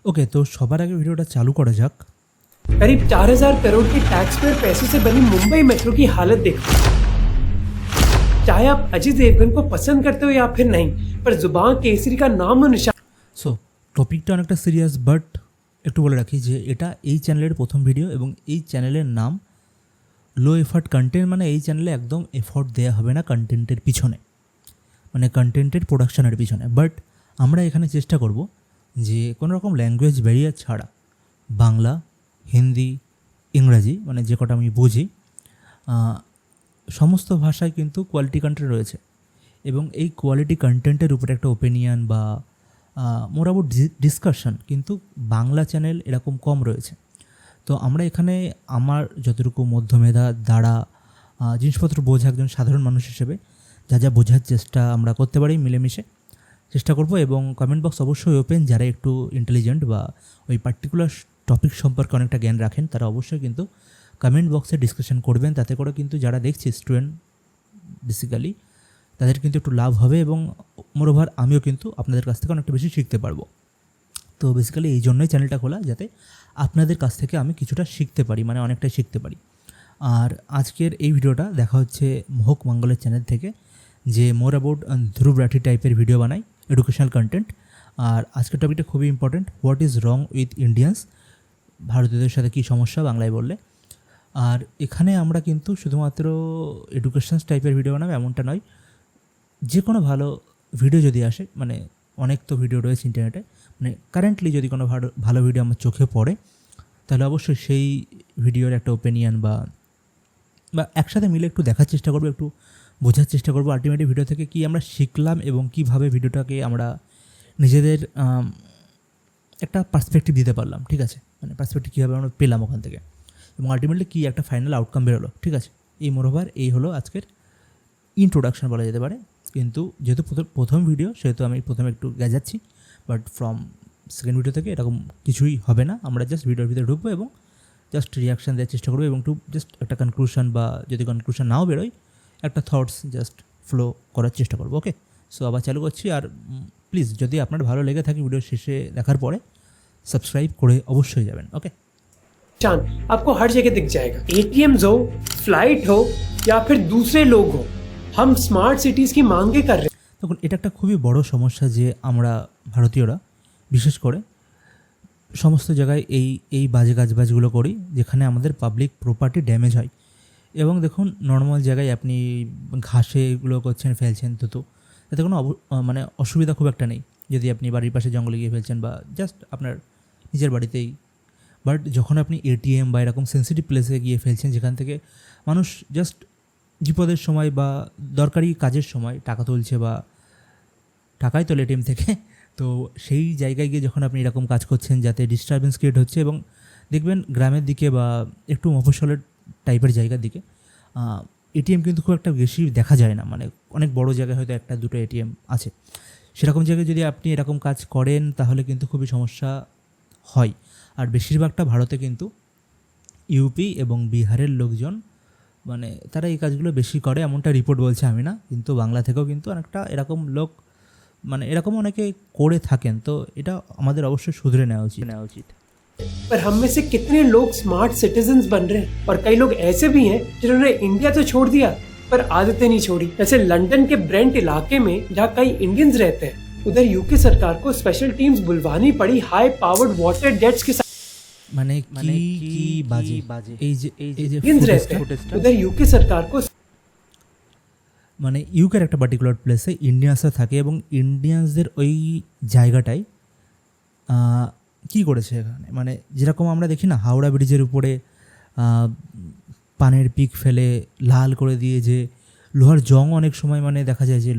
Okay, तो সবার আগে ভিডিওটা চালু করা যাক। करीब 4,000 करोड़ के टैक्स पेयर पैसे से बनी मुंबई मेट्रो की हालत देखो। चाहे आप अजय देवगन को पसंद करते हो या फिर नहीं, पर जुबान केसरी का नाम और निशान সো টপিকটা অনেকটা সিরিয়াস, বাট একটু বলে রাখি যে এটা এই চ্যানেলের প্রথম ভিডিও এবং এই চ্যানেলের নাম লো এফার্ট কন্টেন্ট। মানে এই চ্যানেলে একদম এফর্ট দেওয়া হবে না কন্টেন্টের পিছনে, মানে কন্টেন্টের প্রোডাকশনের পিছনে। বাট আমরা এখানে চেষ্টা করব যে কোনো রকম ল্যাঙ্গুয়েজ ব্যারিয়ার ছাড়া বাংলা, হিন্দি, ইংরাজি, মানে যে কটা আমি বুঝি সমস্ত ভাষায় কিন্তু কোয়ালিটি কন্টেন্ট রয়েছে এবং এই কোয়ালিটি কন্টেন্টের উপরে একটা ওপিনিয়ন বা মোরাবোট ডিসকাশন কিন্তু বাংলা চ্যানেল এরকম কম রয়েছে। তো আমরা এখানে আমার যতটুকু মধ্যমেধা দ্বারা জিনিসপত্র বোঝা একজন সাধারণ মানুষ হিসেবে যা যা বোঝার চেষ্টা আমরা করতে পারি মিলেমিশে চেষ্টা করব। এবং কমেন্ট বক্স অবশ্যই ওপেন, যারা একটু ইন্টেলিজেন্ট বা ওই পার্টিকুলার টপিক সম্পর্কে অনেকটা জ্ঞান রাখেন তারা অবশ্যই কিন্তু কমেন্ট বক্সে ডিসকাশন করবেন। তাতে করে কিন্তু যারা দেখছে স্টুডেন্ট বেসিক্যালি তাদের কিন্তু একটু লাভ হবে এবং মোরওভার আমিও কিন্তু আপনাদের কাছ থেকে অনেকটা বেশি শিখতে পারবো। তো বেসিক্যালি এই জন্যই চ্যানেলটা খোলা, যাতে আপনাদের কাছ থেকে আমি কিছুটা শিখতে পারি, মানে অনেকটাই শিখতে পারি। আর আজকের এই ভিডিওটা দেখা হচ্ছে মহক মঙ্গলের চ্যানেল থেকে, যে মোর অ্যাবাউট ধ্রুব রাঠি টাইপের ভিডিও বানাই, এডুকেশনাল কন্টেন্ট। আর আজকের টপিকটা খুবই important, what is wrong with Indians, ভারতীয়দের সাথে কী সমস্যা বাংলায় বললে। আর এখানে আমরা কিন্তু শুধুমাত্র এডুকেশনাল টাইপের ভিডিও বানাবো এমনটা নয়, যে কোনো ভালো ভিডিও যদি আসে, মানে অনেক তো ভিডিও রয়েছে ইন্টারনেটে, মানে কারেন্টলি যদি কোনো ভালো ভিডিও আমার চোখে পড়ে তাহলে অবশ্যই সেই ভিডিওর একটা ওপিনিয়ন বা একসাথে মিলে একটু দেখার চেষ্টা করবো, একটু বোঝার চেষ্টা করবো আলটিমেটলি ভিডিও থেকে কী আমরা শিখলাম এবং কীভাবে ভিডিওটাকে আমরা নিজেদের একটা পার্সপেক্টিভ দিতে পারলাম। ঠিক আছে, মানে পার্সপেক্টিভ কীভাবে আমরা পেলাম ওখান থেকে এবং আলটিমেটলি কী একটা ফাইনাল আউটকাম বেরোলো। ঠিক আছে, এই মোরওভার এই হলো আজকের ইন্ট্রোডাকশন বলা যেতে পারে। কিন্তু যেহেতু প্রথম ভিডিও সেহেতু আমি প্রথমে একটু গেজাচ্ছি, বাট ফ্রম সেকেন্ড ভিডিও থেকে এরকম কিছুই হবে না। আমরা জাস্ট ভিডিওর ভিতরে ঢুকবো এবং জাস্ট রিয়াকশান দেওয়ার চেষ্টা করবো এবং একটু জাস্ট একটা কনক্লুশন, বা যদি কনক্লুশন নাও বেরোয় একটা থটস জাস্ট ফ্লো করার চেষ্টা করবো। ওকে, সো আবার চালু করছি। আর প্লিজ যদি আপনার ভালো লেগে থাকে ভিডিও শেষে দেখার পরে সাবস্ক্রাইব করে অবশ্যই যাবেন। ওকে, निशान आपको हर जगह दिख जाएगा। एटीएम्स हो, फ्लाइट हो या फिर दूसरे लोग हो, हम स्मार्ट सिटीज की मांगे कर रहे हैं। তখন এটা একটা খুবই বড় সমস্যা যে আমরা ভারতীয়রা বিশেষ করে সমস্ত জায়গায় এই বাজে কাজবাজগুলো করি যেখানে আমাদের পাবলিক প্রপার্টি ড্যামেজ হয়। এবং দেখুন, নর্মাল জায়গায় আপনি ঘাসে এগুলো করছেন, ফেলছেন, তো তাতে কোনো মানে অসুবিধা খুব একটা নেই যদি আপনি বাড়ির পাশে জঙ্গলে গিয়ে ফেলছেন বা জাস্ট আপনার নিজের বাড়িতেই। বাট যখন আপনি এটিএম বা এরকম সেন্সিটিভ প্লেসে গিয়ে ফেলছেন যেখান থেকে মানুষ জাস্ট বিপদের সময় বা দরকারি কাজের সময় টাকা তুলছে বা টাকাই তোলে এটিএম থেকে, তো সেই জায়গায় গিয়ে যখন আপনি এরকম কাজ করছেন যাতে ডিস্টারবেন্স ক্রিয়েট হচ্ছে, এবং দেখবেন গ্রামের দিকে বা একটু মফস্বলের টাইপের জায়গার দিকে এটিএম কিন্তু খুব একটা বেশি দেখা যায় না, মানে অনেক বড় জায়গায় হয়তো একটা দুটো এটিএম আছে। সেরকম জায়গায় যদি আপনি এরকম কাজ করেন তাহলে কিন্তু খুবই সমস্যা হয়। আর বেশিরভাগটা ভারতে কিন্তু ইউপি এবং বিহারের লোকজন, মানে তারা এই কাজগুলো বেশি করে এমনটা রিপোর্ট বলছে, আমি না, কিন্তু বাংলা থেকেও কিন্তু অনেকটা এরকম লোক, মানে এরকম অনেকে করে থাকেন। তো এটা আমাদের অবশ্যই শুধরে নেওয়া উচিত। पर हम में से कितने लोग स्मार्ट सिटीजन्स बन रहे हैं, और कई लोग ऐसे भी हैं जिन्होंने इंडिया तो छोड़ दिया पर आदतें नहीं छोड़ी। जैसे लंदन के ब्रेंट इलाके में जहाँ कई इंडियंस रहते हैं, उधर यूके सरकार को स्पेशल टीम्स बुलवानी पड़ी हाई पावर्ड वाटर जेट्स के साथ। মানে কি বাজে এই যে इंडियंस रहते हैं उधर यूके सरकार को, মানে ইউকের একটা পার্টিকুলার প্লেসে ইন্ডিয়ান্সরা থাকে এবং ইন্ডিয়ান্সদের ওই জায়গাটায় কী করেছে এখানে, মানে যেরকম আমরা দেখি না হাওড়া ব্রিজের উপরে পানের পিক ফেলে লাল করে দিয়ে, যে লোহার জং অনেক সময় মানে দেখা যায় যে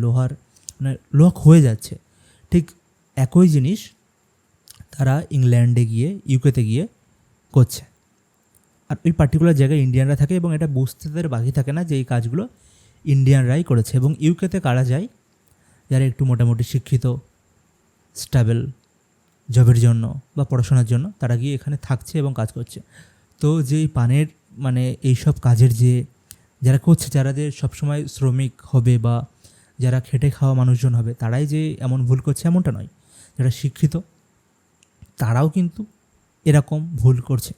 মানে লোহা ক্ষয়ে যাচ্ছে, ঠিক একই জিনিস তারা ইংল্যান্ডে গিয়ে ইউকেতে গিয়ে করছে। আর ওই পার্টিকুলার জায়গায় ইন্ডিয়ানরা থাকে এবং এটা বুঝতে তাদের বাকি থাকে না যে এই কাজগুলো ইন্ডিয়ানরাই করেছে। এবং ইউকেতে কারা যায়, যারা একটু মোটামুটি শিক্ষিত, স্টেবল জবের জন্য বা পড়াশোনার জন্য, তারা গিয়ে এখানে থাকছে এবং কাজ করছে। তো যেই পানের মানে এইসব কাজের যারা করছে, যারা যে সবসময় শ্রমিক হবে বা যারা খেটে খাওয়া মানুষজন হবে, তারাই যে এমন ভুল করছে এমনটা নয়। যারা শিক্ষিত তারাও কিন্তু এরকম ভুল করছে।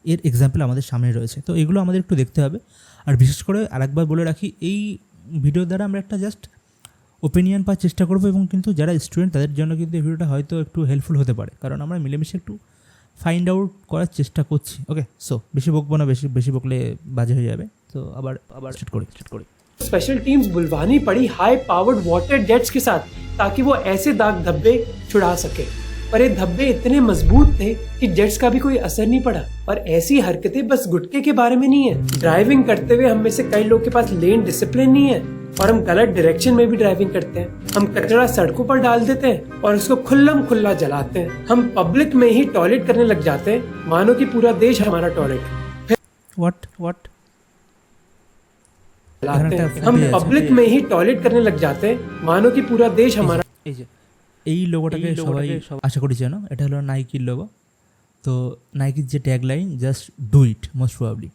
এর এক্সাম্পল আমাদের সামনে রয়েছে। তো এগুলো আমাদের একটু দেখতে হবে। আর বিশেষ করে আরেকবার বলে রাখি, এই ভিডিও দ্বারা আমরা একটা জাস্ট ওপিনিয়ন পাওয়ার চেষ্টা করবো, এবং কিন্তু যারা স্টুডেন্ট তাদের জন্য কিন্তু এই ভিডিওটা হয়তো একটু হেল্পফুল হতে পারে, কারণ আমরা মিলেমিশে একটু ফাইন্ড আউট করার চেষ্টা করছি। ওকে, সো বেশি বকবো না, বেশি বকলে বাজে হয়ে যাবে। তো আবার স্টার্ট করি। स्पेशल टीम्स बुलवानी पड़ी हाई पावर्ड वाटर जेट्स के साथ ताकि वो ऐसे दाग धब्बे छुड़ा सके, पर ये धब्बे इतने मजबूत थे कि जेट्स का भी कोई असर नहीं पड़ा। और ऐसी हरकतें बस गुटके के बारे में नहीं है। ड्राइविंग करते हुए हम में से कई लोग के पास लेन डिसिप्लिन नहीं है और हम गलत डायरेक्शन में भी ड्राइविंग करते हैं। हम कचरा सड़कों पर डाल देते हैं और उसको खुल्लम खुल्ला जलाते हैं। हम पब्लिक में ही टॉयलेट करने लग जाते हैं, मानो कि पूरा देश हमारा टॉयलेट। व्हाट हम पब्लिक में ही टॉयलेट करने लग जाते हैं, मानो कि पूरा देश हमारा। এই লোগোটাকে সবাই আশা করি জানো, এটা হলো নাইকির লোগো। তো নাইকির যে tagline, just do it most probably,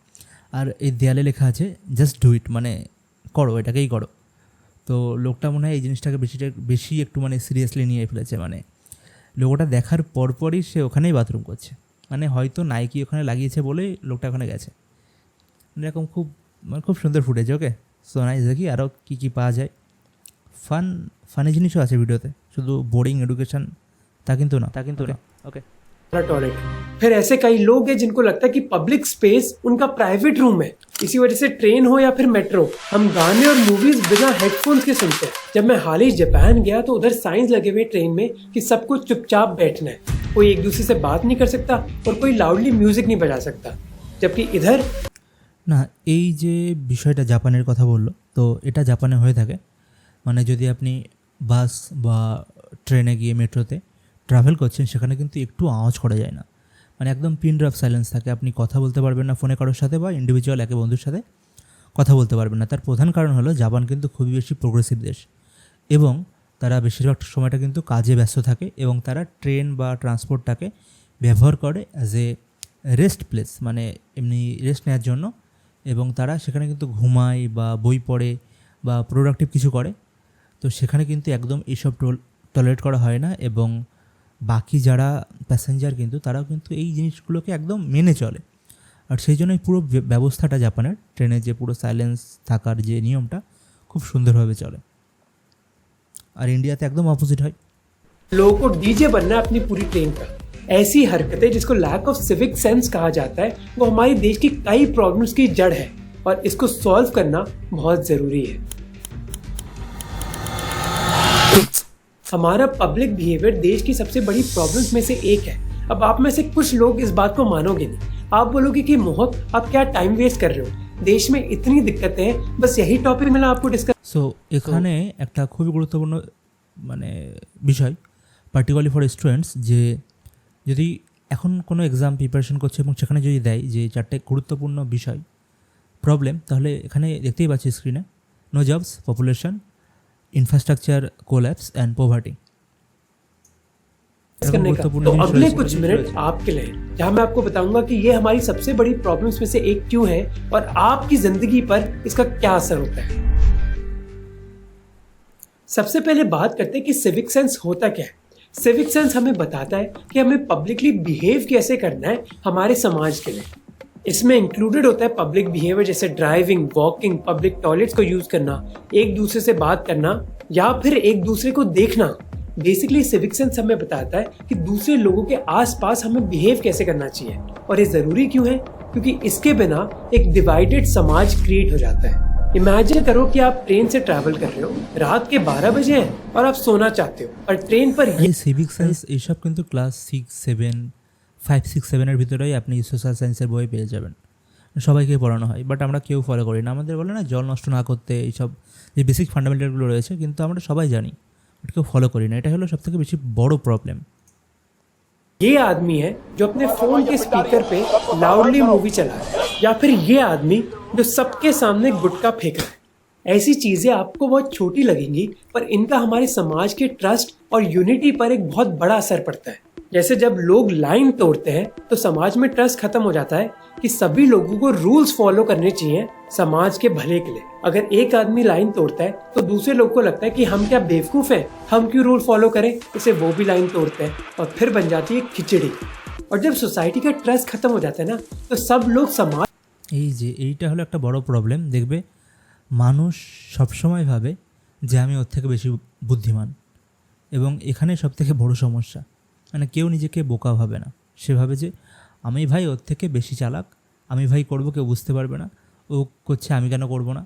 আর এই দেয়ালে লেখা আছে জাস্ট ডু ইট, মানে করো, এটাকেই করো। তো লোকটা মনে হয় এই জিনিসটাকে বেশি একটু মানে সিরিয়াসলি নিয়ে ফেলেছে। মানে লোগোটা দেখার পরপরই সে ওখানেই বাথরুম করছে, মানে হয়তো নাইকি ওখানে লাগিয়েছে বলেই লোকটা ওখানে গেছে। এরকম খুব সুন্দর ফুটেজ। ওকে, সো নাইস। দেখি আরও কী পাওয়া যায়। ফানি জিনিসও আছে ভিডিওতে, শুধু বোরিং এডুকেশন তা কিন্তু না। ওকে, टॉयलेट। फिर ऐसे कई लोग हैं जिनको लगता है कि पब्लिक स्पेस उनका प्राइवेट रूम है। इसी वजह से ट्रेन हो या फिर मेट्रो, हम गाने और मूवीज बिना हेडफोन्स के सुनते हैं। जब मैं हाल ही जापान गया तो उधर साइंस लगे हुए ट्रेन में कि सबको चुपचाप बैठना है, कोई एक दूसरे से बात नहीं कर सकता और कोई लाउडली म्यूजिक नहीं बजा सकता। जबकि इधर না, এই যে বিষয়টা জাপানের কথা বললো, তো এটা জাপানে হয়ে থাকে। মানে যদি আপনি বাস বা ট্রেনে গিয়ে মেট্রোতে ট্রাভেল করছেন, সেখানে কিন্তু একটু আওয়াজ করা যায় না, মানে একদম পিন ড্রপ সাইলেন্স থাকে। আপনি কথা বলতে পারবেন না ফোনে কারোর সাথে, বা ইন্ডিভিজুয়াল একে বন্ধুর সাথে কথা বলতে পারবেন না। তার প্রধান কারণ হলো জাপান কিন্তু খুবই বেশি প্রোগ্রেসিভ দেশ, এবং তারা বেশিরভাগ সময়টা কিন্তু কাজে ব্যস্ত থাকে, এবং তারা ট্রেন বা ট্রান্সপোর্টটাকে ব্যবহার করে অ্যাজ এ রেস্ট প্লেস, মানে এমনি রেস্ট নেওয়ার জন্য। এবং তারা সেখানে কিন্তু ঘুমায় বা বই পড়ে বা প্রোডাক্টিভ কিছু করে। তো সেখানে কিন্তু একদম এইসব টলারেট করা হয় না, এবং বাকি যারা প্যাসেঞ্জার কিন্তু তারাও কিন্তু এই জিনিসগুলোকে একদম মেনে চলে। আর সেই জন্যই পুরো ব্যবস্থাটা জাপানের ট্রেনের যে পুরো সাইলেন্স থাকার যে নিয়মটা খুব সুন্দরভাবে চলে। আর ইন্ডিয়াতে একদম অপোজিট হয়। लोगों को डीजे बनना है अपनी पूरी ट्रेन का। ऐसी हरकतें जिसको लैक ऑफ सिविक सेंस कहा जाता है, वो हमारे देश की कई प्रॉब्लम्स की जड़ है और इसको सॉल्व करना बहुत जरूरी है। हमारा पब्लिक बिहेवियर देश की सबसे बड़ी प्रॉब्लम्स में से एक है। अब आप में से कुछ लोग इस बात को मानोगे नहीं। आप बोलोगे कि मोहक, आप क्या टाइम वेस्ट कर रहे हो, देश में इतनी दिक्कतें हैं, बस यही टॉपिक मिला आपको डिस्कस। সো এখানে একটা খুবই গুরুত্বপূর্ণ মানে বিষয়, পার্টিকুলারলি ফর স্টুডেন্টস, যে যদি এখন কোনো এক্সাম প্রিপারেশন করছে এবং সেখানে যদি দেয় যে 4টে গুরুত্বপূর্ণ বিষয় প্রবলেম, তাহলে এখানে দেখতেই পাচ্ছি স্ক্রিনে, no jobs, population, infrastructure collapse and poverty. करने का तो अगले कुछ मिनट आपके लिए, जहां मैं आपको बताऊंगा कि ये हमारी सबसे बड़ी प्रॉब्लम्स में से एक क्यों है और आपकी जिंदगी पर इसका क्या असर होता है। सबसे पहले बात करते हैं कि सिविक सेंस होता क्या है। सिविक सेंस हमें बताता है कि हमें पब्लिकली बिहेव कैसे करना है हमारे समाज के लिए। इसमें इंक्लूडेड होता है पब्लिक बिहेवियर, जैसे ड्राइविंग, वॉकिंग, पब्लिक टॉयलेट्स को यूज करना, एक दूसरे से बात करना या फिर एक दूसरे को देखना। बेसिकली सिविक सेंस हमें बताता है कि दूसरे लोगों के आसपास हमें बिहेव कैसे करना चाहिए। और ये जरूरी क्यों है? क्योंकि इसके बिना एक डिवाइडेड समाज क्रिएट हो जाता है। इमेजिन करो कि आप ट्रेन से ट्रैवल कर रहे हो, रात के 12 बजे हैं और आप सोना चाहते हो, और ट्रेन पर এই সিভিক সেন্স এইসব কিন্তু ক্লাস 6, 7, 5, 6, 7 ভিতরেই আপনি সোশ্যাল সায়েন্সের বই পেয়ে যাবেন, সবাইকে পড়ানো হয়। বাট আমরা কেউ ফলো করি না। আমাদের বলে না জল নষ্ট না করতে, এইসব যে বেসিক ফান্ডামেন্টালগুলো রয়েছে, কিন্তু আমরা সবাই জানি, বাট কেউ ফলো করি না। এটা হলো সবথেকে বেশি বড় প্রবলেম। ये आदमी है जो अपने फोन के स्पीकर पे लाउडली मूवी चला रहा है, या फिर ये आदमी जो सबके सामने गुटखा फेंक रहा है। ऐसी चीजें आपको बहुत छोटी लगेंगी, पर इनका हमारे समाज के ट्रस्ट और यूनिटी पर एक बहुत बड़ा असर पड़ता है। जैसे जब लोग लाइन तोड़ते हैं तो समाज में ट्रस्ट खत्म हो जाता है कि सभी लोगों को रूल्स फॉलो करने चाहिए समाज के भले के लिए। अगर एक आदमी लाइन तोड़ता है तो दूसरे लोग को लगता है कि हम क्या बेवकूफ हैं, हम क्यों रूल फॉलो करें, इसे वो भी लाइन तोड़ते हैं और फिर बन जाती है खिचड़ी। और जब सोसाइटी का ट्रस्ट खत्म हो जाता है ना, तो सब लोग समाज এই যে এইটা হলো একটা বড় প্রবলেম। দেখবে মানুষ সবসময় ভাবে যে আমি ওর থেকে বেশি বুদ্ধিমান, এবং এখানে সবথেকে বড় সমস্যা, মানে কেউ নিজেকে বোকা ভাবে না। সে ভাবে যে আমি ভাই ওর থেকে বেশি চালাক, আমি ভাই করবো, কেউ বুঝতে পারবে না, ও করছে আমি কেন করবো না।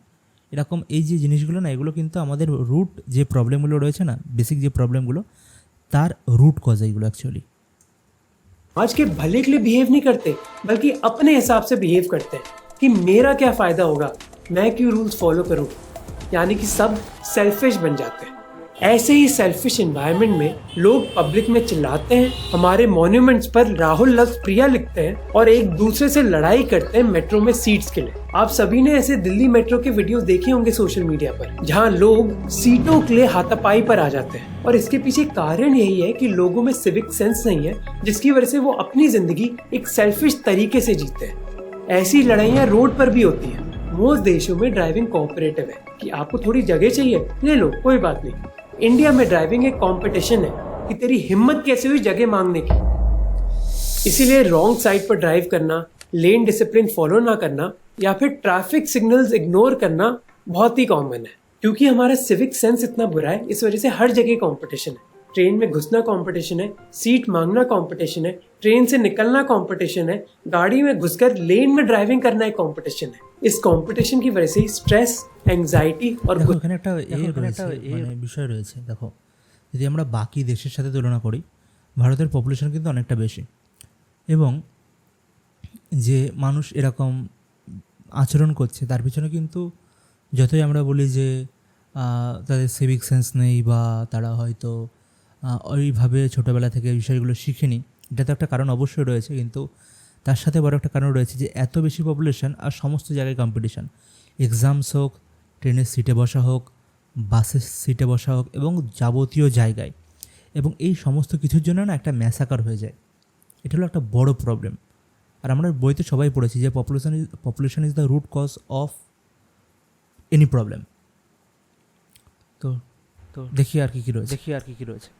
এরকম এই যে জিনিসগুলো না, এগুলো কিন্তু আমাদের রুট যে প্রবলেমগুলো রয়েছে না, বেসিক যে প্রবলেমগুলো, তার রুট কজ এইগুলো অ্যাকচুয়ালি। के भले के लिए बिहेव नहीं करते, बल्कि अपने हिसाब से बिहेव करते हैं कि मेरा क्या फायदा होगा, मैं क्यों रूल्स फॉलो करूं। यानी कि सब सेल्फिश बन जाते हैं। ऐसे ही सेल्फिश एनवायरनमेंट में लोग पब्लिक में चिल्लाते हैं, हमारे मॉन्यूमेंट्स पर राहुल लफ्ज प्रिया लिखते हैं और एक दूसरे से लड़ाई करते हैं मेट्रो में सीट्स के लिए। आप सभी ने ऐसे दिल्ली मेट्रो के वीडियोस देखे होंगे सोशल मीडिया पर, जहां लोग सीटों के लिए हाथापाई पर आ जाते हैं। और इसके पीछे कारण यही है कि लोगों में सिविक सेंस नहीं है, जिसकी वजह से वो अपनी जिंदगी एक सेल्फिश तरीके से जीते हैं। ऐसी लड़ाइयाँ रोड पर भी होती हैं। मोस्ट देशों में ड्राइविंग कोऑपरेटिव है कि आपको थोड़ी जगह चाहिए, ले लो, कोई बात नहीं। इंडिया में ड्राइविंग एक कंपटीशन है कि तेरी हिम्मत कैसे हुई जगह मांगने की। इसीलिए रॉन्ग साइड पर ड्राइव करना, लेन डिसिप्लिन फॉलो ना करना या फिर ट्रैफिक सिग्नल्स इग्नोर करना बहुत ही कॉमन है। क्योंकि हमारा सिविक सेंस इतना बुरा है, इस वजह से हर जगह कंपटीशन है। ट्रेन में घुसना कंपटीशन है, सीट मांगना कंपटीशन है, ट्रेन से निकलना कंपटीशन है, गाड़ी में घुसकर लेन में ड्राइविंग करना एक कंपटीशन है। इस कंपटीशन की वजह से स्ट्रेस, एंजाइटी और দেখো এখানে একটা মানে বিষয় রয়েছে। দেখো যদি আমরা বাকি দেশের সাথে তুলনা করি, ভারতের পপুলেশন কিন্তু অনেকটা বেশি, এবং যে মানুষ এরকম আচরণ করছে তার পিছনে কিন্তু যতই আমরা বলি যে তাদের সিভিক সেন্স নেই বা তারা হয়তো ওইভাবে ছোটোবেলা থেকে বিষয়গুলো শিখেনি, এটা তো একটা কারণ অবশ্যই রয়েছে। কিন্তু তার সাথে বড় একটা কারণ রয়েছে যে এত বেশি পপুলেশন আর সমস্ত জায়গায় কম্পিটিশান, এক্সামস হোক, ট্রেনের সিটে বসা হোক, বাসের সিটে বসা হোক, এবং যাবতীয় জায়গায়, এবং এই সমস্ত কিছুর জন্য না একটা ম্যাসাকার হয়ে যায়। এটা হলো একটা বড় প্রবলেম। আর আমরা বইতে সবাই পড়েছি যে population is the root cause of any problem. তো দেখি আর কি রয়েছে।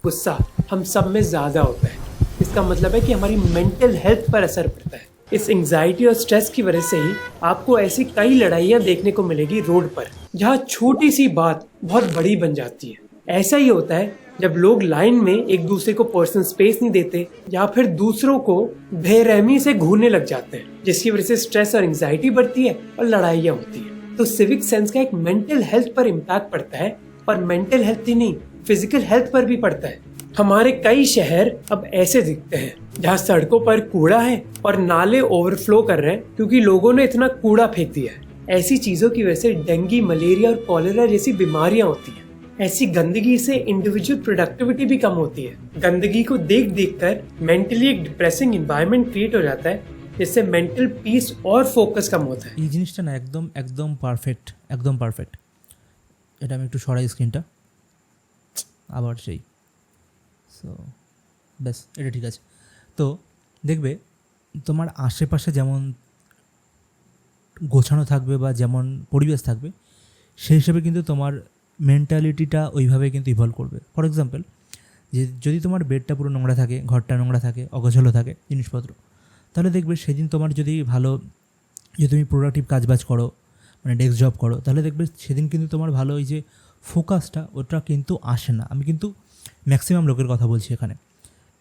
गुस्सा हम सब में ज्यादा होता है। इसका मतलब है कि हमारी मेंटल हेल्थ पर असर पड़ता है। इस एंजाइटी और स्ट्रेस की वजह से ही आपको ऐसी कई लड़ाइयाँ देखने को मिलेगी रोड पर, जहाँ छोटी सी बात बहुत बड़ी बन जाती है। ऐसा ही होता है जब लोग लाइन में एक दूसरे को पर्सनल स्पेस नहीं देते या फिर दूसरों को बेरहमी से घूरने लग जाते हैं, जिसकी वजह से स्ट्रेस और एंजाइटी बढ़ती है और लड़ाइयाँ होती है। तो सिविक सेंस का एक मेंटल हेल्थ पर इम्पैक्ट पड़ता है, और मेंटल हेल्थ ही नहीं, फिजिकल हेल्थ पर भी पड़ता है। हमारे कई शहर अब ऐसे दिखते हैं जहाँ सड़कों पर कूड़ा है और नाले ओवरफ्लो कर रहे हैं क्योंकि लोगों ने इतना कूड़ा फेंक दिया है। ऐसी चीजों की वजह से डेंगू, मलेरिया और कॉलेरा जैसी बीमारियां होती हैं। ऐसी गंदगी से इंडिविजुअल प्रोडक्टिविटी भी कम होती है। गंदगी को देख देख कर मेंटली एक डिप्रेसिंग एनवायरनमेंट क्रिएट हो जाता है, जिससे मेंटल पीस और फोकस कम होता है। এই জিনিসটা না একদম পারফেক্ট। এটা আমি একটু সরাই স্ক্রিনটা, আবার সেই, সো ব্যাস এটা ঠিক আছে। তো দেখবে তোমার আশেপাশে যেমন গোছানো থাকবে বা যেমন পরিবেশ থাকবে, সেই হিসেবে কিন্তু তোমার মেন্টালিটিটা ওইভাবে কিন্তু ইভলভ করবে। ফর এক্সাম্পল, যে যদি তোমার বেডটা পুরো নোংরা থাকে, ঘরটা নোংরা থাকে, অগোছালো থাকে জিনিসপত্র, তাহলে দেখবে সেদিন তোমার যদি তুমি প্রোডাক্টিভ কাজবাজ করো, মানে ডেস্ক জব করো, তাহলে দেখবে সেদিন কিন্তু তোমার ভালো ওই যে ফোকাসটা ওটা কিন্তু আসে না। আমি কিন্তু ম্যাক্সিমাম লোকের কথা বলছি এখানে।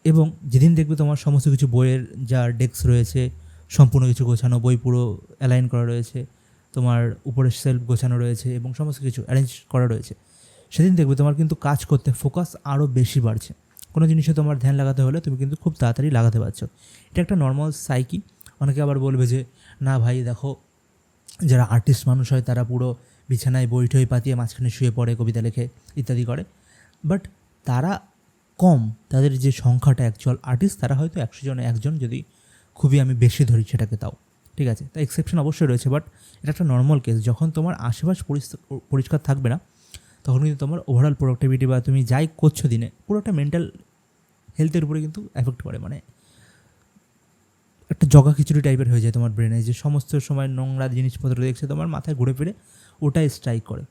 এবং যেদিন দেখবে তোমার সমস্ত কিছু বইয়ের যা ডেস্ক রয়েছে সম্পূর্ণ কিছু গোছানো, বই পুরো অ্যালাইন করা রয়েছে, তোমার উপরের সেলফ গোছানো রয়েছে এবং সমস্ত কিছু অ্যারেঞ্জ করা রয়েছে, সেদিন দেখবে তোমার কিন্তু কাজ করতে ফোকাস আরও বেশি বাড়ছে। কোনো জিনিসে তোমার ধ্যান লাগাতে হলে তুমি কিন্তু খুব তাড়াতাড়ি লাগাতে পারছো। এটা একটা নর্মাল সাইকি। অনেকে আবার বলবে যে না ভাই দেখো, যারা আর্টিস্ট মানুষ হয় তারা পুরো বিছানায় বই টই পাতিয়ে মাঝখানে শুয়ে পড়ে, কবিতা লেখে, ইত্যাদি করে, বাট তারা কম। তাদের যে সংখ্যাটা অ্যাকচুয়াল আর্টিস্ট, তারা হয়তো 100 জনে একজন, যদি খুবই আমি বেশি ধরি সেটাকে, তাও ঠিক আছে। তাই এক্সেপশন অবশ্যই রয়েছে, বাট এটা একটা নর্মাল কেস। যখন তোমার আশেপাশ পরিষ্কার থাকবে না, তখন কিন্তু তোমার ওভারঅল প্রোডাক্টিভিটি বা তুমি যাই করছো দিনে পুরো একটা মেন্টাল হেলথের উপরে কিন্তু এফেক্ট করে, মানে একটা জগা খিচুড়ি টাইপের হয়ে যায় তোমার ব্রেনে, যে সমস্ত সময় নোংরা জিনিসপত্র দেখছে তোমার মাথায় ঘুরে ফিরে ওটাই স্ট্রাইক করে।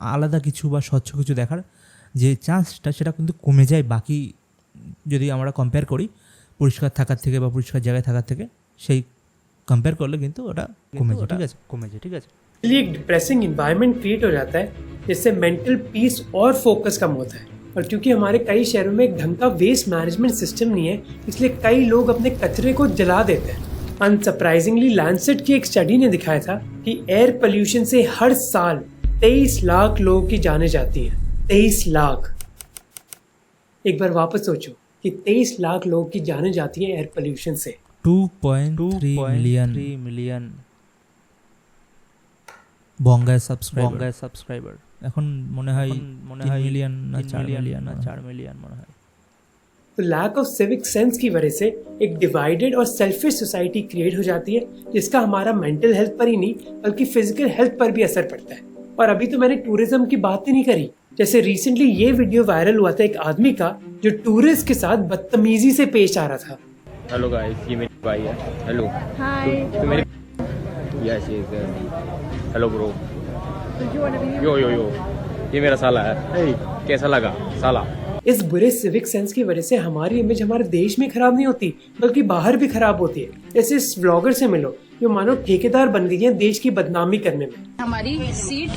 আলাদা কিছু বা স্বচ্ছ কিছু দেখার যে চান্সটা সেটা কিন্তু কমে যায় বাকি, যদি আমরা কম্পেয়ার করি পরিষ্কার থাকার থেকে বা পরিষ্কার জায়গায় থাকার থেকে, সেই কম্পেয়ার করলে কিন্তু ওটা কমে যায়। ঠিক আছে। लिए एक डिप्रेसिंग इन्वायरमेंट क्रिएट हो जाता है जिससे मेंटल पीस और फोकस कम होता है। और क्योंकि हमारे कई शहरों में एक ढंग का वेस्ट मैनेजमेंट सिस्टम नहीं है, इसलिए कई लोग अपने कचरे को जला देते हैं। अनसरप्राइजिंगली लैंडसेट की एक स्टडी ने दिखाया था कि एयर पोल्यूशन से हर साल 23 लाख लोगों की जानें जाती हैं। 23 लाख। एक बार वापस सोचो कि 23 लाख लोगों की जानें जाती हैं एयर पोल्यूशन से। 2.3 মিলিয়ন বঙ্গায় সাবস্ক্রাইবার। এখন মনে হয় 3 মিলিয়ন না 4 মিলিয়ন মনে হয়। तो लैक ऑफ सिविक सेंस की वजह से एक डिवाइडेड और सेल्फिश सोसाइटी क्रिएट हो जाती है, जिसका हमारा मेंटल हेल्थ पर ही नहीं बल्कि फिजिकल हेल्थ पर भी असर पड़ता है। और अभी तो मैंने टूरिज्म की बात ही नहीं करी। जैसे रिसेंटली ये वीडियो वायरल हुआ था एक आदमी का जो टूरिस्ट के साथ बदतमीजी से पेश आ रहा था। हेलो गाइस, ये मेरी भाई है। Hello Hi. तो मेरे yes yes hello bro. Did you want to be? यो यो यो ये मेरा साला है। हे कैसा लगा साला? इस बुरे सिविक सेंस की वजह से हमारी इमेज हमारे देश में खराब नहीं होती बल्कि बाहर भी खराब होती है। जैसे इस व्लॉगर से मिलो जो मानो ठेकेदार बन गई है देश की बदनामी करने में। हमारी सीट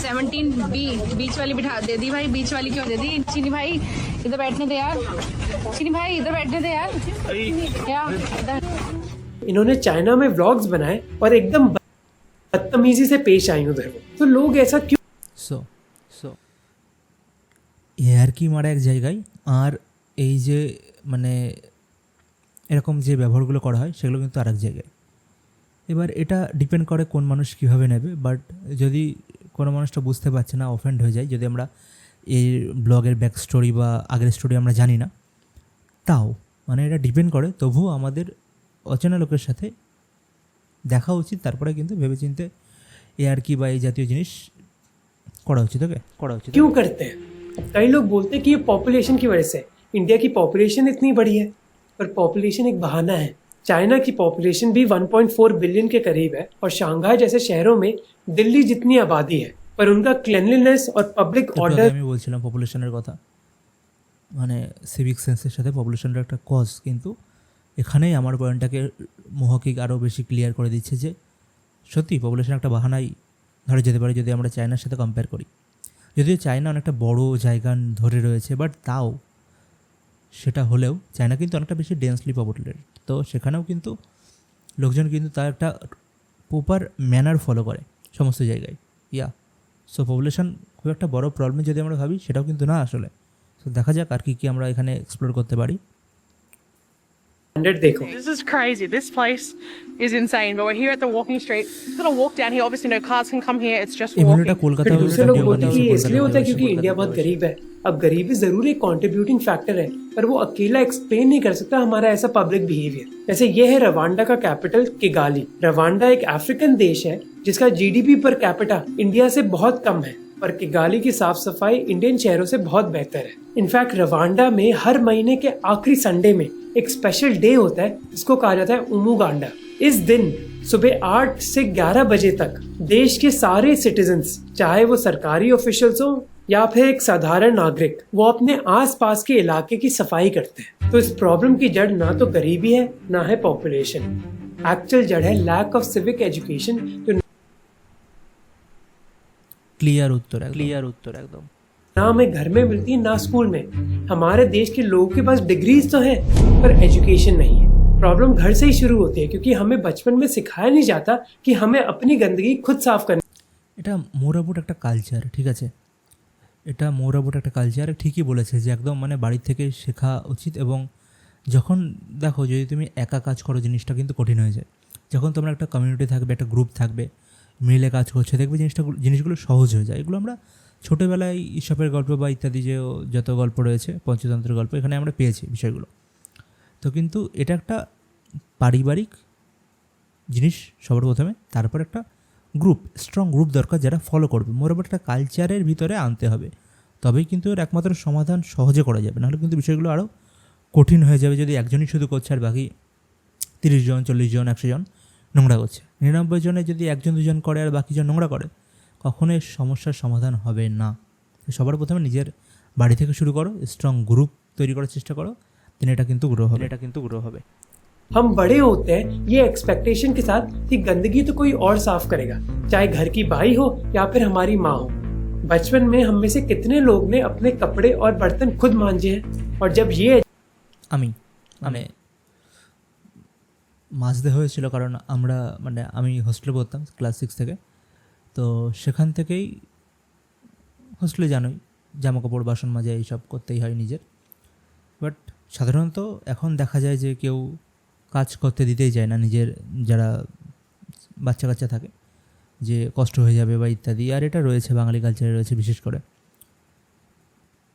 17B बीच वाली बिठा दे दी भाई। बीच वाली क्यों दे दी? चीनी भाई इधर बैठने दे यार। चीनी भाई इधर बैठने दे यार। क्या इधर? इन्होंने चाइना में व्लॉग्स बनाए और एकदम बदतमीजी से पेश आई उधर वो। तो लोग ऐसा क्यों সো এয়ার কি মারা এক জায়গায়, আর এই যে মানে এরকম যে ব্যবহারগুলো করা হয় সেগুলো কিন্তু আর এক জায়গায়। এবার এটা ডিপেন্ড করে কোন মানুষ কীভাবে নেবে, বাট যদি কোনো মানুষটা বুঝতে পারছে না, অফেন্ড হয়ে যায়, যদি আমরা এই ব্লগের ব্যাক স্টোরি বা আগের স্টোরি আমরা জানি না, তাও মানে এটা ডিপেন্ড করে। তবুও আমাদের অচেনা লোকের সাথে দেখা উচিত, তারপরে কিন্তু ভেবেচিন্তে এয়ার কি বা এই জাতীয় জিনিস করা উচিত। क्यों करते हैं? कई लोग बोलते हैं कि ये पॉपुलेशन की वजह से। इंडिया की पॉपुलेशन इतनी बड़ी है, पर पॉपुलेशन एक बहाना है। चाइना की पॉपुलेशन भी 1.4 बिलियन के करीब है और शंघाई जैसे शहरों में दिल्ली जितनी आबादी है, पर उनका क्लीनलीनेस और पब्लिक ऑर्डर। আমি বলছিলাম পপুলেশনের কথা, মানে সিভিক সেন্সের সাথে পপুলেশনের একটা কজ, কিন্তু এখানেই আমার পয়েন্টটাকে মহকিক আরও বেশি ক্লিয়ার করে দিচ্ছে যে সত্যি পপুলেশন একটা বাহানাই ধরে যেতে পারে যদি আমরা চায়নার সাথে কম্পেয়ার করি। যদিও চায়না অনেকটা বড় জায়গা ধরে রয়েছে, বাট তাও সেটা হলেও চায়না কিন্তু অনেকটা বেশি ডেন্সলি পপুলেটেড, তো সেখানেও কিন্তু লোকজন কিন্তু তার একটা প্রপার ম্যানার ফলো করে সমস্ত জায়গায়। সো পপুলেশন খুব একটা বড় প্রবলেম যদি আমরা ভাবি সেটাও কিন্তু না আসলে। তো দেখা যাক আর কি আমরা এখানে এক্সপ্লোর করতে পারি। स्टैंडर्ड देखो। This is crazy. This place is insane. But we're here at the walking street. We're gonna walk down here. Obviously, no cars can come here. It's just এই ভিডিওটা walking. কলকাতা फिर दूसरे लोग बोलते हैं कि ये इसलिए होता है क्योंकि इंडिया बहुत गरीब है। अब गरीबी जरूर एक कंट्रीब्यूटिंग फैक्टर है, पर वो अकेला एक्सप्लेन नहीं कर सकता हमारा ऐसा पब्लिक बिहेवियर। जैसे ये है रवांडा का कैपिटल किगाली। रवांडा एक अफ्रीकन देश है जिसका जीडीपी पर कैपिटा इंडिया से बहुत कम है, पर किगाली की साफ सफाई इंडियन शहरों से बहुत बेहतर है। इनफैक्ट रवांडा में हर महीने के आखिरी संडे में एक स्पेशल डे होता है जिसको कहा जाता है उमुगांडा। इस दिन सुबह 8 से 11 बजे तक देश के सारे सिटीजन्स, चाहे वो सरकारी ऑफिशियल्स हो या फिर एक साधारण नागरिक, वो अपने आसपास के इलाके की सफाई करते हैं। तो इस प्रॉब्लम की जड़ ना तो गरीबी है ना है पॉपुलेशन। एक्चुअल जड़ है लैक ऑफ सिविक एजुकेशन, जो ক্লিয়ার উত্তর একদম। ना हमें घर में मिलती है ना स्कूल में। हमारे देश के लोगों के पास डिग्रीज तो हैं पर एजुकेशन नहीं है। प्रॉब्लम घर से ही शुरू होती है क्योंकि हमें बचपन में सिखाया नहीं जाता कि हमें अपनी गंदगी खुद साफ करनी। এটা মোর অ্যাবাউট একটা কালচার, ঠিক আছে, এটা মোর অ্যাবাউট একটা কালচার। ঠিকই বলেছে যে একদম মানে বাড়ি থেকে শেখা উচিত। এবং যখন দেখো যদি তুমি একা কাজ করো জিনিসটা কিন্তু কঠিন হয়ে যায়। যখন তোমার একটা কমিউনিটি থাকবে, একটা গ্রুপ থাকবে, মিলে কাজ করছে, দেখবে জিনিসগুলো সহজ হয়ে যায়। এগুলো আমরা ছোটোবেলায় ঈশপের গল্প বা ইত্যাদি যে যত গল্প রয়েছে, পঞ্চতন্ত্রের গল্প, এখানে আমরা পেয়েছি বিষয়গুলো। তো কিন্তু এটা একটা পারিবারিক জিনিস সবার প্রথমে, তারপর একটা গ্রুপ, স্ট্রং গ্রুপ দরকার যারা ফলো করবে। মোরাবার একটা কালচারের ভিতরে আনতে হবে, তবেই কিন্তু এর একমাত্র সমাধান সহজে করা যাবে, নাহলে কিন্তু বিষয়গুলো আরও কঠিন হয়ে যাবে যদি একজনই শুধু করছে আর বাকি 30 জন 40 জন 100 জন নোংরা করছে। 99 জনে যদি একজন দুজন করে আর বাকি জন নোংরা করে, কখনোই সমস্যার সমাধান হবে না। সবার প্রথমে নিজের বাড়ি থেকে শুরু করো, স্ট্রং গ্রুপ তৈরি করার চেষ্টা করো, দেন এটা কিন্তু গ্রো হবে। हम बड़े होते हैं ये एक्सपेक्टेशन के साथ कि गंदगी तो कोई और साफ करेगा, चाहे घर की बाई हो या फिर हमारी माँ हो। बचपन में हम में से कितने लोग ने अपने कपड़े और बर्तन खुद मांजे हैं, और जब ये আমি মানে মাজতে হয়েছিল কারণ আমি হোস্টেলে পড়তাম ক্লাস 6 থেকে। তো সেখান থেকেই হোস্টেলে জানোই জামা কাপড় বাসন মাজা এইসব করতেই হয় নিজের। বাট সাধারণত এখন দেখা যায় যে কেউ কাজ করতে দিতেই যায় না নিজের, যারা বাচ্চা কাচ্চা থাকে, যে কষ্ট হয়ে যাবে বা ইত্যাদি। আর এটা রয়েছে বাঙালি কালচারে রয়েছে বিশেষ করে।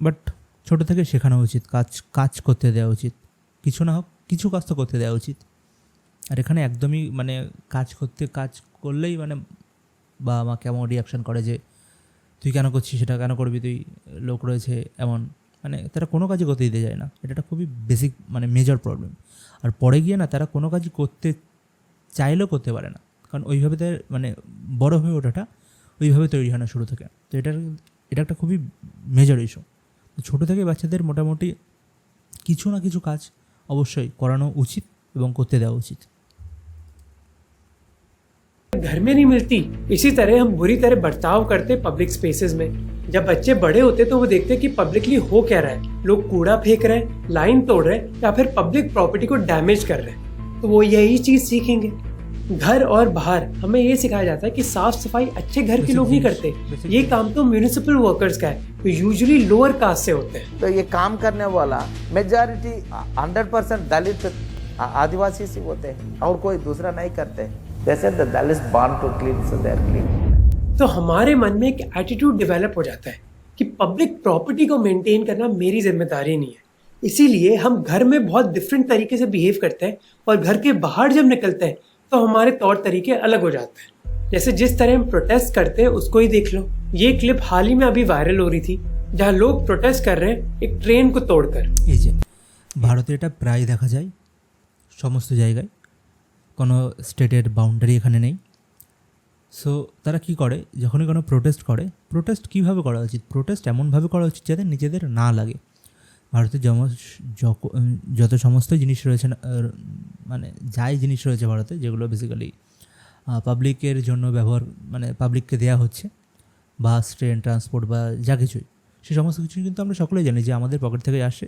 বাট ছোটো থেকে শেখানো উচিত, কাজ করতে দেওয়া উচিত, কিছু না হোক কিছু কাজ তো করতে দেওয়া উচিত। আর এখানে একদমই কাজ করলেই বাবা মা কেমন রিয়াকশান করে যে তুই কেন করছিস, সেটা কেন করবি তুই, লোক রয়েছে এমন, তারা কোনো কাজই করতে দিতে যায় না। এটা একটা খুবই বেসিক মেজর প্রবলেম। আর পরে গিয়ে না তারা কোনো কাজই করতে চাইলেও করতে পারে না, কারণ ওইভাবে তার বড়ো হয়ে ওঠাটা ওইভাবে তৈরি হয় না শুরু থেকে। তো এটা একটা খুবই মেজর ইস্যু। ছোটো থেকে বাচ্চাদের মোটামুটি কিছু না কিছু কাজ অবশ্যই করানো উচিত এবং করতে দেওয়া উচিত। घर में नहीं मिलती, इसी तरह हम बुरी तरह बर्ताव करते पब्लिक स्पेसेस में। जब बच्चे बड़े होते तो वो देखते कि पब्लिकली हो क्या रहा है, लोग कूड़ा फेंक रहे हैं, लाइन तोड़ रहे हैं या फिर पब्लिक प्रॉपर्टी को डैमेज कर रहे हैं, तो वो यही चीज सीखेंगे। घर और बाहर हमें ये सिखाया जाता है कि साफ सफाई अच्छे घर के लोग नहीं करते, ये काम तो म्यूनिसिपल वर्कर्स का है, तो यूजुअली लोअर कास्ट से होते हैं। तो ये काम करने वाला मेजॉरिटी 100% दलित आदिवासी से होते हैं और कोई दूसरा नहीं करते। जैसे the Dalit born to clean, so they are clean. तो हमारे मन में एक एटीट्यूड डेवलप हो जाता है कि पब्लिक प्रॉपर्टी को मेंटेन करना मेरी जिम्मेदारी नहीं है। इसीलिए हम घर में बहुत डिफरेंट तरीके से बिहेव करते हैं और घर के बाहर जब निकलते हैं तो हमारे तौर तरीके अलग हो जाते हैं। जैसे जिस तरह हम प्रोटेस्ट करते हैं उसको ही देख लो। ये क्लिप हाल ही में अभी वायरल हो रही थी जहाँ लोग प्रोटेस्ट कर रहे हैं एक ट्रेन को तोड़कर। এই যে ভারতে এটা প্রায় দেখা যায় সমস্ত জায়গায়, কোনো স্টেটের বাউন্ডারি এখানে নেই। সো তারা কি করে, যখনই কোনো প্রোটেস্ট করে, প্রোটেস্ট কীভাবে করা উচিত, প্রোটেস্ট এমনভাবে করা উচিত যাতে নিজেদের না লাগে। ভারতের যত সমস্ত জিনিস রয়েছে যাই জিনিস রয়েছে ভারতে, যেগুলো বেসিক্যালি পাবলিকের জন্য ব্যবহার পাবলিককে দেওয়া হচ্ছে, বাস ট্রেন ট্রান্সপোর্ট বা যা কিছুই, সে সমস্ত কিছুই কিন্তু আমরা সকলেই জানি যে আমাদের পকেট থেকে আসে।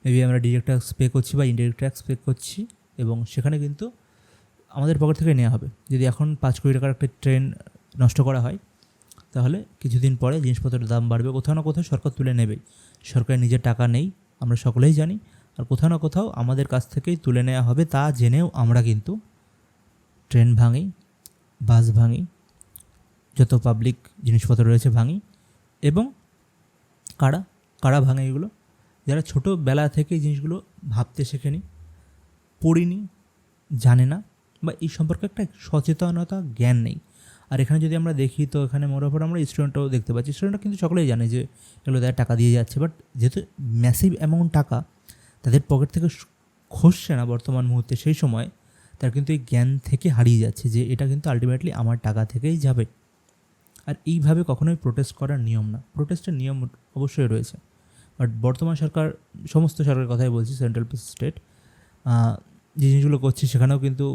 মেবি আমরা ডিরেক্ট ট্যাক্স পে করছি বা ইনডিরেক্ট ট্যাক্স পে করছি, এবং সেখানে কিন্তু আমাদের পকেট থেকে নেওয়া হবে। যদি এখন 5 কোটি টাকার একটা ট্রেন নষ্ট করা হয়, তাহলে কিছুদিন পরে জিনিসপত্রের দাম বাড়বে, কোথাও না কোথাও সরকার তুলে নেবেই। সরকারের নিজের টাকা নেই, আমরা সকলেই জানি, আর কোথাও না কোথাও আমাদের কাছ থেকেই তুলে নেওয়া হবে। তা জেনেও আমরা কিন্তু ট্রেন ভাঙি, বাস ভাঙি, যত পাবলিক জিনিসপত্র রয়েছে ভাঙি। এবং কারা ভাঙে এগুলো? যারা ছোটোবেলা থেকে এই জিনিসগুলো ভাবতে শেখেনি, পড়িনি, জানে না, বা এই সম্পর্কে একটা সচেতনতা জ্ঞান নেই। আর এখানে যদি আমরা দেখি তো এখানে মোটামুটি আমরা স্টুডেন্টও দেখতে পাচ্ছি। স্টুডেন্টরা কিন্তু সকলেই জানে যে এগুলো তারা টাকা দিয়ে যাচ্ছে, বাট যেহেতু ম্যাসিভ অ্যামাউন্ট টাকা তাদের পকেট থেকে খসছে না বর্তমান মুহূর্তে, সেই সময় তার কিন্তু এই জ্ঞান থেকে হারিয়ে যাচ্ছে যে এটা কিন্তু আলটিমেটলি আমার টাকা থেকেই যাবে। আর এইভাবে কখনোই প্রোটেস্ট করার নিয়ম না। প্রোটেস্টের নিয়ম অবশ্যই রয়েছে, বাট বর্তমান সরকার, সমস্ত সরকারের কথাই বলছি, সেন্ট্রাল স্টেট যে জিনিসগুলো করছে সেখানেও কিন্তু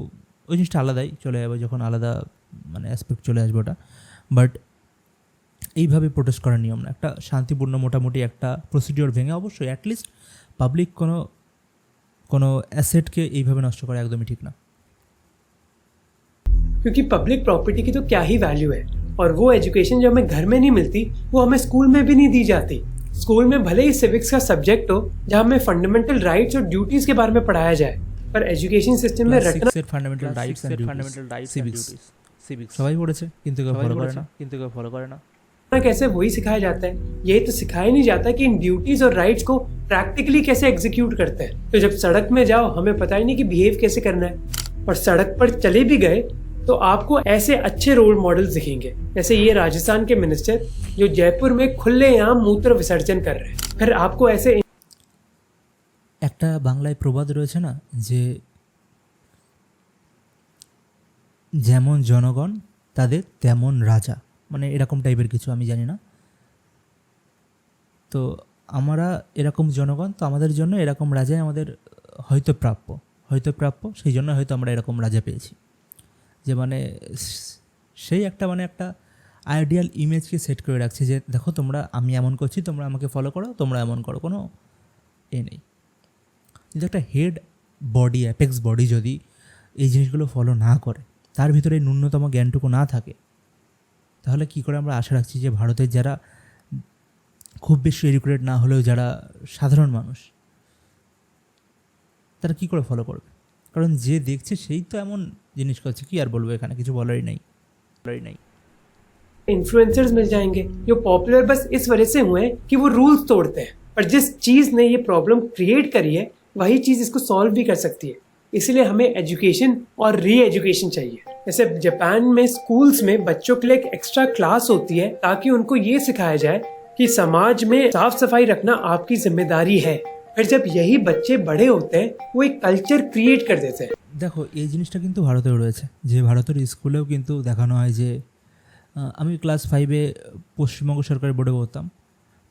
ওই জিনিসটা আলাদাই চলে যাবে, যখন আলাদা অ্যাসপেক্ট চলে আসবে ওটা। বাট এইভাবে প্রোটেস্ট করার নিয়ম না। একটা শান্তিপূর্ণ মোটামুটি একটা প্রসিডিওর ভেঙে অবশ্যই অ্যাটলিস্ট পাবলিক কোনো অ্যাসেটকে এইভাবে নষ্ট করা একদমই ঠিক না। क्योंकि पब्लिक प्रॉपर्टी की तो क्या ही वैल्यू है, और वो एजुकेशन जो हमें घर में नहीं मिलती वो हमें स्कूल में भी नहीं दी जाती। स्कूल में भले ही सिविक्स का सब्जेक्ट हो जहाँ हमें फंडामेंटल राइट्स और ड्यूटीज के बारे में पढ़ाया जाए, पर एजुकेशन सिस्टम में रटना ফান্ডামেন্টাল রাইটস এন্ড সিভিক্স সবাই পড়েছে, কিন্তু কেউ ফলো করে না। कैसे वही सिखाया जाता है, यही तो सिखाया नहीं जाता कि इन ड्यूटीज और राइट्स को प्रैक्टिकली कैसे एग्जीक्यूट करते हैं। तो जब सड़क में जाओ हमें पता ही नहीं कि बिहेव कैसे करना है, और सड़क पर चले भी गए तो आपको ऐसे अच्छे रोल मॉडल्स दिखेंगे, जैसे ये राजस्थान के मिनिस्टर जो जयपुर में खुलेआम मूत्र विसर्जन कर रहे हैं। फिर आपको ऐसे একটা বাংলায় প্রবাদ রয়েছে না যে যেমন জনগণ তাদের তেমন রাজা, মানে এরকম টাইপের কিছু, আমি জানি না। তো আমরা এরকম জনগণ, তো আমাদের জন্য এরকম রাজাই আমাদের হয়তো প্রাপ্য, সেই জন্য হয়তো আমরা এরকম রাজা পেয়েছি। যে মানে সেই একটা আইডিয়াল ইমেজকে সেট করে রাখছে যে দেখো তোমরা, আমি এমন করছি, তোমরা আমাকে ফলো করো, তোমরা এমন করো, কোনো নেই। যদি একটা হেড বডি, অ্যাপেক্স বডি যদি এই জিনিসগুলো ফলো না করে, তার ভিতরে ন্যূনতম জ্ঞানটুকু না থাকে, তাহলে কী করে আমরা আশা রাখছি যে ভারতের যারা খুব বেশি এডুকেটেড না হলেও যারা সাধারণ মানুষ, তারা কী করে ফলো করবে? কারণ যে দেখছে সেই তো এমন জিনিস করছে, কি আর বলবো, এখানে কিছু বলারই নাই। इन्फ्लुएंसर्स मिल जाएंगे जो पॉपुलर बस इस वजह से हुए हैं कि वो रूल्स तोड़ते हैं, पर जिस चीज ने ये प्रॉब्लम क्रिएट करी है वही चीज इसको सॉल्व भी कर सकती है। इसीलिए हमें एजुकेशन और री एजुकेशन चाहिए। जैसे जापान में स्कूल्स में बच्चों के लिए एक एक्स्ट्रा क्लास होती है ताकि उनको ये सिखाया जाए कि समाज में साफ सफाई रखना आपकी जिम्मेदारी है। फिर जब यही बच्चे बड़े होते हैं वो एक कल्चर क्रिएट कर देते हैं। দেখো এই জিনিসটা কিন্তু ভারতেও রয়েছে, যে ভারতের স্কুলেও কিন্তু দেখানো হয় যে আমি ক্লাস 5-এ পশ্চিমবঙ্গ সরকারি বোর্ডে পড়তাম,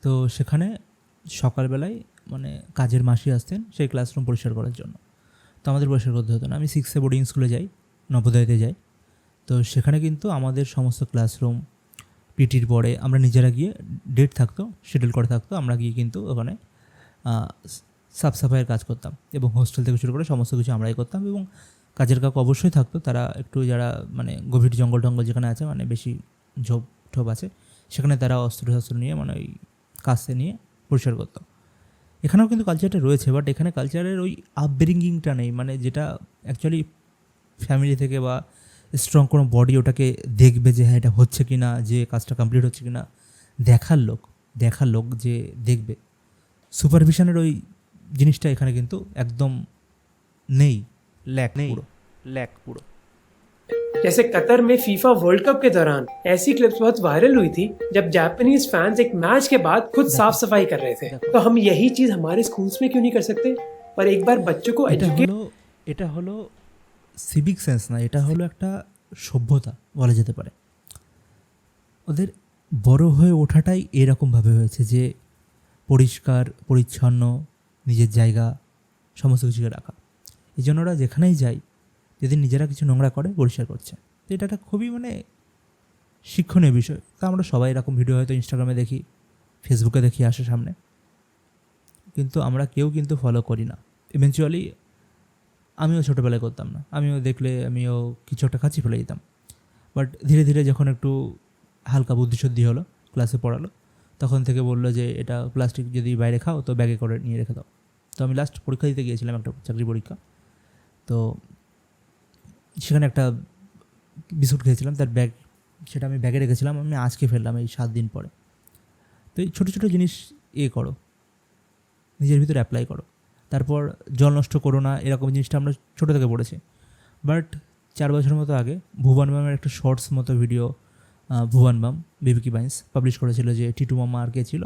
তো সেখানে সকালবেলায় মানে কাজের মাসি আসতেন সেই ক্লাসরুম পরিষ্কার করার জন্য। তো আমাদের পরিষ্কার করতে হতো না। আমি 6-এ বোর্ডিং স্কুলে যাই, নবোদয়তে যাই, তো সেখানে কিন্তু আমাদের সমস্ত ক্লাসরুম পিটির পরে আমরা নিজেরা গিয়ে ডেট থাকতো, শিডিউল করে থাকতো, আমরা গিয়ে কিন্তু ওখানে সাফ সাফাইয়ের কাজ করতাম এবং হোস্টেল থেকে শুরু করে সমস্ত কিছু আমরাই করতাম। এবং কাজের কাক অবশ্যই থাকতো, তারা একটু যারা মানে গভীর জঙ্গল টঙ্গল যেখানে আছে, মানে বেশি ঝোপ ঠোপ আছে, সেখানে তারা অস্ত্র শস্ত্র নিয়ে মানে ওই কাছে নিয়ে পরিষ্কার করতো। এখানেও কিন্তু কালচারটা রয়েছে, বাট এখানে কালচারের ওই আপব্রিঙ্গিংটা নেই, মানে যেটা অ্যাকচুয়ালি ফ্যামিলি থেকে বা স্ট্রং কোনো বডি ওটাকে দেখবে যে হ্যাঁ এটা হচ্ছে কি না, যে কাজটা কমপ্লিট হচ্ছে কি না, দেখার লোক যে দেখবে, সুপারভিশনের ওই জিনিসটা এখানে কিন্তু একদম নেই, ল্যাক পুরো। जैसे कतर में फीफा वर्ल्ड कप के दौरान ऐसी क्लिप्स बहुत वायरल हुई थी जब जापानीज फैंस एक मैच के बाद खुद साफ सफाई कर रहे थे। तो हम यही चीज हमारे स्कूल्स में क्यों नहीं कर सकते? और एक बार बच्चों को এটা হলো সিভিক সেন্স না, এটা হলো একটা সভ্যতা বলা যেতে পারে। ওদের বড় হয়ে ওঠাটাই এরকমভাবে হয়েছে যে পরিষ্কার পরিচ্ছন্ন নিজের জায়গা সমস্ত কিছুকে রাখা। এই জন্য ওরা যেখানেই যায়, যদি নিজেরা কিছু নোংরা করে পরিষ্কার করছে, তো এটা একটা খুবই মানে শিক্ষণীয় বিষয়। তা আমরা সবাই এরকম ভিডিও হয়তো ইনস্টাগ্রামে দেখি, ফেসবুকে দেখি আসে সামনে, কিন্তু আমরা কেউ কিন্তু ফলো করি না। ইভেনচুয়ালি আমিও ছোটোবেলায় করতাম না, আমিও দেখলে আমিও কিছু একটা খাচ্ছি ফেলে দিতাম। বাট ধীরে ধীরে যখন একটু হালকা বুদ্ধিশুদ্ধি হলো, ক্লাসে পড়ালো, তখন থেকে বললো যে এটা প্লাস্টিক যদি বাইরে খাও তো ব্যাগে করে নিয়ে রেখে দাও। তো আমি লাস্ট পরীক্ষা দিতে গিয়েছিলাম, একটা চাকরি পরীক্ষা, তো সেখানে একটা বিস্কুট খেয়েছিলাম, তার ব্যাগ, সেটা আমি ব্যাগে রেখেছিলাম, আমি আজকে ফেললাম এই 7 দিন পরে। তো এই ছোটো ছোটো জিনিস করো, নিজের ভিতরে অ্যাপ্লাই করো। তারপর জল নষ্ট করো না, এরকম জিনিসটা আমরা ছোটো থেকে পড়েছি। বাট 4 বছরের মতো আগে ভুবন ম্যামের একটা শর্টস মতো ভিডিও ভুবন ম্যাম বিবিকি বাইন্স পাবলিশ করেছিল, যে টিটু মামা আর কে ছিল,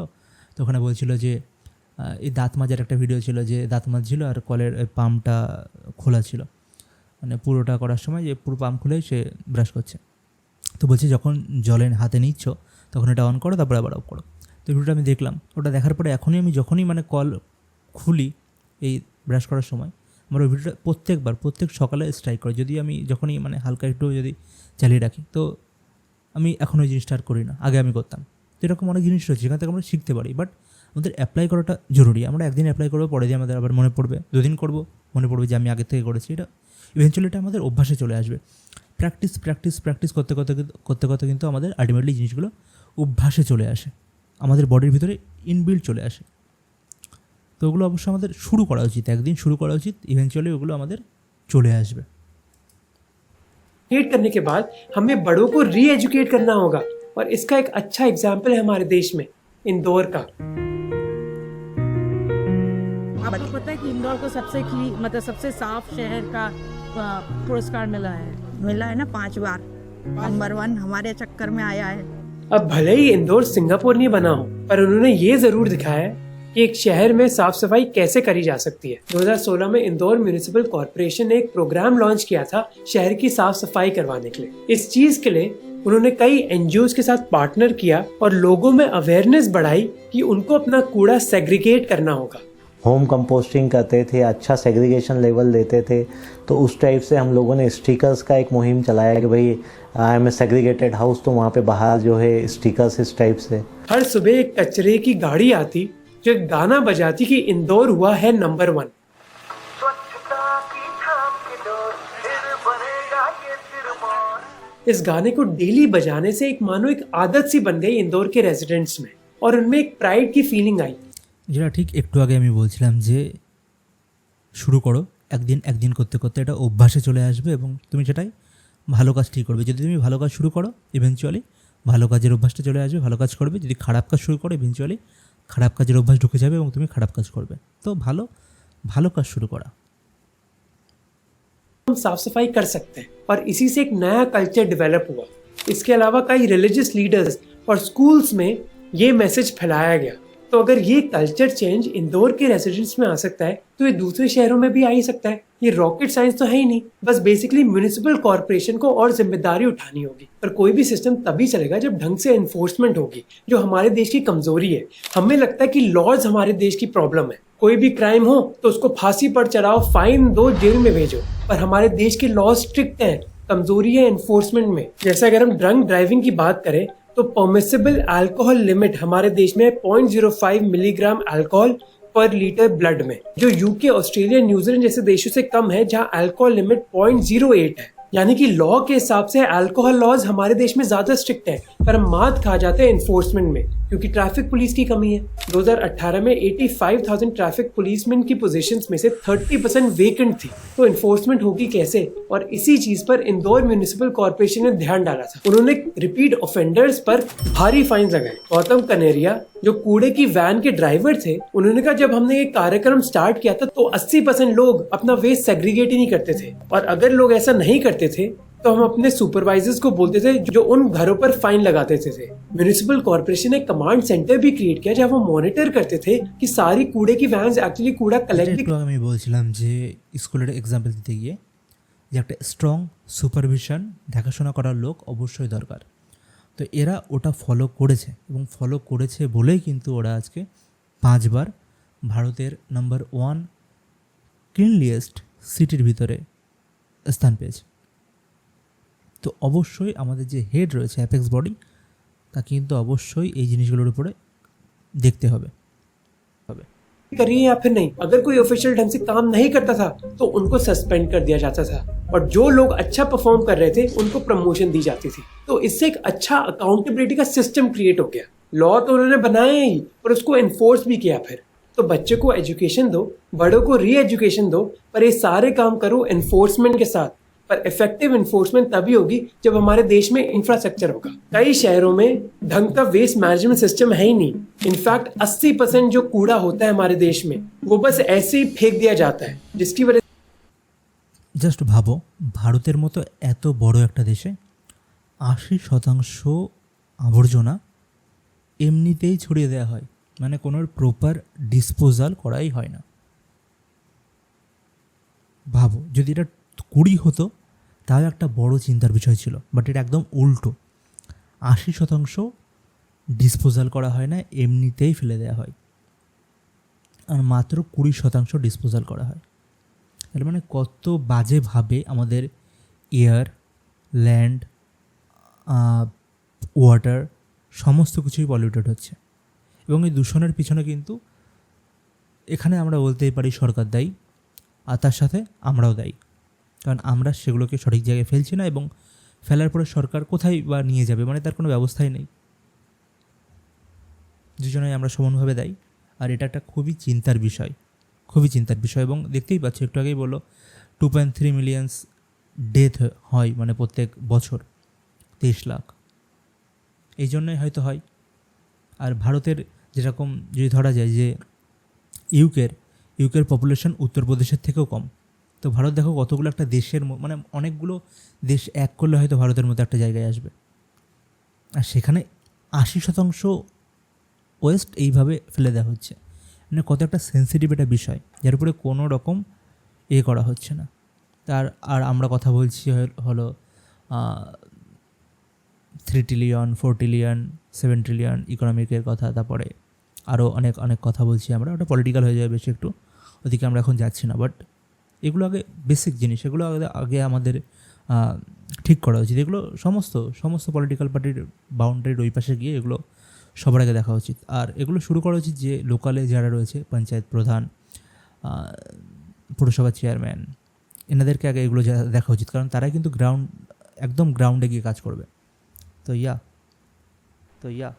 তো ওখানে বলছিল যে এই দাঁত মাজার একটা ভিডিও ছিল, যে দাঁত মাজছিল আর কলের পাম্পটা খোলা ছিল, মানে পুরোটা করার সময় যে পুরো পাম্প খুলে সে ব্রাশ করছে। তো বলছে যখন জলে হাতে নিচ্ছ তখন এটা অন করো, তারপরে আবার অফ করো। তো ভিডিওটা আমি দেখলাম, ওটা দেখার পরে এখনই আমি যখনই মানে কল খুলি এই ব্রাশ করার সময়, আমার ওই ভিডিওটা প্রত্যেক সকালে স্ট্রাইক করে। যদি আমি যখনই মানে হালকা একটু যদি চালিয়ে রাখি, তো আমি এখন ওই জিনিসটা আর করি না, আগে আমি করতাম। তো এরকম অনেক জিনিস রয়েছে যেখান থেকে আমরা শিখতে পারি, বাট আমাদের অ্যাপ্লাই করাটা জরুরি। আমরা একদিন অ্যাপ্লাই করবো, পরে দিয়ে আমাদের আবার মনে পড়বে, 2 দিন করবো, মনে পড়বে যে আমি আগের থেকে করেছি। এটা ইভেনচুয়ালি এটা আমাদের অভ্যাসে চলে আসবে। প্র্যাকটিস করতে কিন্তু আমাদের আলটিমেটলি জিনিসগুলো অভ্যাসে চলে আসে, আমাদের বডির ভিতরে ইনবিল্ট চলে আসে। তো ওগুলো অবশ্যই আমাদের শুরু করা উচিত, একদিন শুরু করা উচিত, ইভেনচুয়ালি ওগুলো আমাদের চলে আসবে। एजुकेट करने के बाद हमें बड़ों को री एजुकेट करना होगा, और इसका एक अच्छा एग्जाम्पल है हमारे देश में इंदौर का। आपको पता है कि इंदौर को सबसे साफ शहर का पुरस्कार मिला है ना 5 बार। नंबर 1 हमारे चक्कर में आया है। अब भले ही इंदौर सिंगापुर नहीं बना हो, पर उन्होंने ये जरूर दिखाया है कि एक शहर में साफ सफाई कैसे करी जा सकती है। 2016 में इंदौर म्यूनिसिपल कॉर्पोरेशन ने एक प्रोग्राम लॉन्च किया था शहर की साफ सफाई करवाने के लिए। इस चीज के लिए उन्होंने कई एनजीओ के साथ पार्टनर किया और लोगों में अवेयरनेस बढ़ाई कि उनको अपना कूड़ा सेग्रीगेट करना होगा। होम कंपोस्टिंग करते थे, अच्छा सेग्रीगेशन लेवल देते थे। तो उस टाइप से हम लोगों ने स्टिकर्स का एक मुहिम चलाया कि भाई I am a segregated house, तो वहाँ पे बाहर जो है स्टिकर्स इस टाइप से। हर सुबह एक कचरे की गाड़ी आती जो एक गाना बजाती कि इंदौर हुआ है नंबर 1। इस गाने को डेली बजाने से एक मानो एक आदत सी बन गई इंदौर के रेजिडेंट्स में और उनमें एक प्राइड की फीलिंग आई। যেটা ঠিক একটু আগে আমি বলছিলাম যে শুরু করো, একদিন করতে করতে এটা অভ্যাসে চলে আসবে এবং তুমি সেটাই ভালো কাজটি করবে। যদি তুমি ভালো কাজ শুরু করো ইভেনচুয়ালি ভালো কাজের অভ্যাসটা চলে আসবে, ভালো কাজ করবে। যদি খারাপ কাজ শুরু করো ইভেনচুয়ালি খারাপ কাজের অভ্যাস ঢুকে যাবে এবং তুমি খারাপ কাজ করবে। তো ভালো কাজ শুরু করা। हम साफ सफाई कर सकते हैं और इसी से एक नया कल्चर डेवलप हुआ। इसके अलावा कई रिलीजियस लीडर्स और स्कूल्स में ये मैसेज फैलाया गया। तो अगर ये कल्चर चेंज इंदौर के रेसिडेंट्स में आ सकता है तो ये दूसरे शहरों में भी आ ही सकता है। ये रॉकेट साइंस तो है ही नहीं, बस बेसिकली म्यूनिसिपल कॉर्पोरेशन को और जिम्मेदारी उठानी होगी। पर कोई भी सिस्टम तभी चलेगा जब ढंग से एनफोर्समेंट होगी, जो हमारे देश की कमजोरी है। हमें लगता है कि लॉज हमारे देश की प्रॉब्लम है। कोई भी क्राइम हो तो उसको फांसी पर चढ़ाओ, फाइन दो, जेल में भेजो। पर हमारे देश के लॉज स्ट्रिक्ट हैं, कमजोरी है एनफोर्समेंट में। जैसे अगर हम ड्रंक ड्राइविंग की बात करें तो परमिसिबल अल्कोहल लिमिट हमारे देश में 0.05 मिलीग्राम अल्कोहल पर लीटर ब्लड में, जो यूके, ऑस्ट्रेलिया, न्यूजीलैंड जैसे देशों से कम है जहां अल्कोहल लिमिट 0.08 है। यानी कि लॉ के हिसाब से अल्कोहल लॉज हमारे देश में ज्यादा स्ट्रिक्ट है, पर हम मात खा जाते हैं एनफोर्समेंट में क्योंकि ट्रैफिक पुलिस की कमी है। 2018 में 85,000 ट्रैफिक पुलिसमैन की पोजीशंस में से 30% वेकेंट थी। तो एनफोर्समेंट होगी कैसे? और इसी चीज पर इंदौर म्यूनिसिपल कॉर्पोरेशन ने ध्यान डाला था। उन्होंने रिपीट ऑफेंडर्स पर भारी फाइन लगाए। गौतम कनेरिया जो कूड़े की वैन के ड्राइवर थे, उन्होंने कहा जब हमने ये कार्यक्रम स्टार्ट किया था तो 80% लोग अपना वेस्ट सेग्रीगेट ही नहीं करते थे, और अगर लोग ऐसा नहीं करते थे तो हम अपने सुपरवाइजर्स को बोलते थे जो उन घरों पर फाइन लगा देते थे। म्यूनिसिपल कॉर्पोरेशन ने कमांड सेंटर भी क्रिएट किया जहां वो मॉनिटर करते थे कि सारी कूड़े की वैन्स एक्चुअली कूड़ा कलेक्ट। একটু আগে আমি বলছিলাম যে স্কুলের এক্সাম্পল দিতে গিয়ে যে একটা স্ট্রং সুপারভিশন, দেখাশোনা করার লোক অবশ্যই দরকার। তো এরা ওটা ফলো করেছে এবং ফলো করেছে বলেই কিন্তু ওরা আজকে 5 বার ভারতের নাম্বার 1 ক্লিনলিয়েস্ট সিটির ভিতরে স্থান পেয়েছে। তো অবশ্যই আমাদের যে হেড রয়েছে অ্যাপেক্স বডি, তাকে কিন্তু অবশ্যই এই জিনিসগুলোর উপরে দেখতে হবে। करिए या फिर नहीं। अगर कोई ऑफिशियल ढंग से काम नहीं करता था तो उनको सस्पेंड कर दिया जाता था, और जो लोग अच्छा परफॉर्म कर रहे थे उनको प्रमोशन दी जाती थी। तो इससे एक अच्छा अकाउंटेबिलिटी का सिस्टम क्रिएट हो गया। लॉ तो उन्होंने बनाया ही और उसको एनफोर्स भी किया। फिर तो बच्चे को एजुकेशन दो, बड़ों को री एजुकेशन दो, पर ये सारे काम करो एनफोर्समेंट के साथ। पर इफेक्टिव एनफोर्समेंट तभी होगी जब हमारे देश में इंफ्रास्ट्रक्चर होगा। कई शहरों में ढंग का वेस्ट मैनेजमेंट सिस्टम है ही नहीं। इनफैक्ट 80% जो कूड़ा होता है हमारे देश में वो बस ऐसे ही फेंक दिया जाता है, जिसकी वजह জাস্ট ভাবো, ভারতের মতো এত বড় একটা দেশে 80% আবর্জনা এমনিতেই ছড়িয়ে দেওয়া হয়, মানে কোনো প্রপার ডিসপোজাল করাই হয় না। ভাবো যদি এটা 20 হতো তাহলে একটা বড় চিন্তার বিষয় ছিল, বাট এটা একদম উল্টো। 80% ডিসপোজাল করা হয় না, এমনিতেই ফেলে দেওয়া হয়, আর মাত্র 20% ডিসপোজাল করা হয়। তার মানে কত বাজেভাবে আমাদের এয়ার, ল্যান্ড, ওয়াটার সমস্ত কিছুই পলিউটেড হচ্ছে। এবং এই দূষণের পিছনে কিন্তু এখানে আমরা বলতেই পারি সরকার দায়ী, আর তার সাথে আমরাও দায়ী, কারণ আমরা সেগুলোকে সঠিক জায়গায় ফেলছি না, এবং ফেলার পরে সরকার কোথায় বা নিয়ে যাবে, মানে তার কোনো ব্যবস্থাই নেই। দুজনেই আমরা সমানভাবে দায়ী, আর এটা একটা খুবই চিন্তার বিষয়, খুবই চিন্তার বিষয়। এবং দেখতেই পাচ্ছি, একটু আগেই বললো 2.3 মিলিয়ন ডেথ হয়, মানে প্রত্যেক বছর 23 লাখ। এই জন্যই হয়তো হয়। আর ভারতের যেরকম যদি ধরা যায় যে ইউকের পপুলেশন উত্তরপ্রদেশের থেকেও কম, তো ভারত দেখো কতগুলো একটা দেশের, মানে অনেকগুলো দেশ এক করলে হয়তো ভারতের মতো একটা জায়গায় আসবে, আর সেখানে 80% ওয়েস্ট এইভাবে ফেলে দেওয়া হচ্ছে। মানে কত একটা সেন্সিটিভ একটা বিষয় যার উপরে কোনো রকম করা হচ্ছে না। আর আমরা কথা বলছি হলো 3 ট্রিলিয়ন 4 ট্রিলিয়ন 7 ট্রিলিয়ন ইকোনমিকের কথা, তারপরে আরও অনেক অনেক কথা বলছি আমরা, ওটা পলিটিক্যাল হয়ে যাবে বেশি একটু, ওদিকে আমরা এখন যাচ্ছি না। বাট এগুলো আগে বেসিক জিনিস, এগুলো আগে আমাদের ঠিক করা উচিত। এগুলো সমস্ত পলিটিক্যাল পার্টির বাউন্ডারির ওই পাশে গিয়ে এগুলো সবার আগে দেখা উচিত। আর এগুলো শুরু করা উচিত যে লোকালে যারা রয়েছে, পঞ্চায়েত প্রধান, পুরসভার চেয়ারম্যান, এনাদেরকে আগে এগুলো দেখা উচিত, কারণ তারাই কিন্তু একদম গ্রাউন্ডে গিয়ে কাজ করবে। তো ইয়া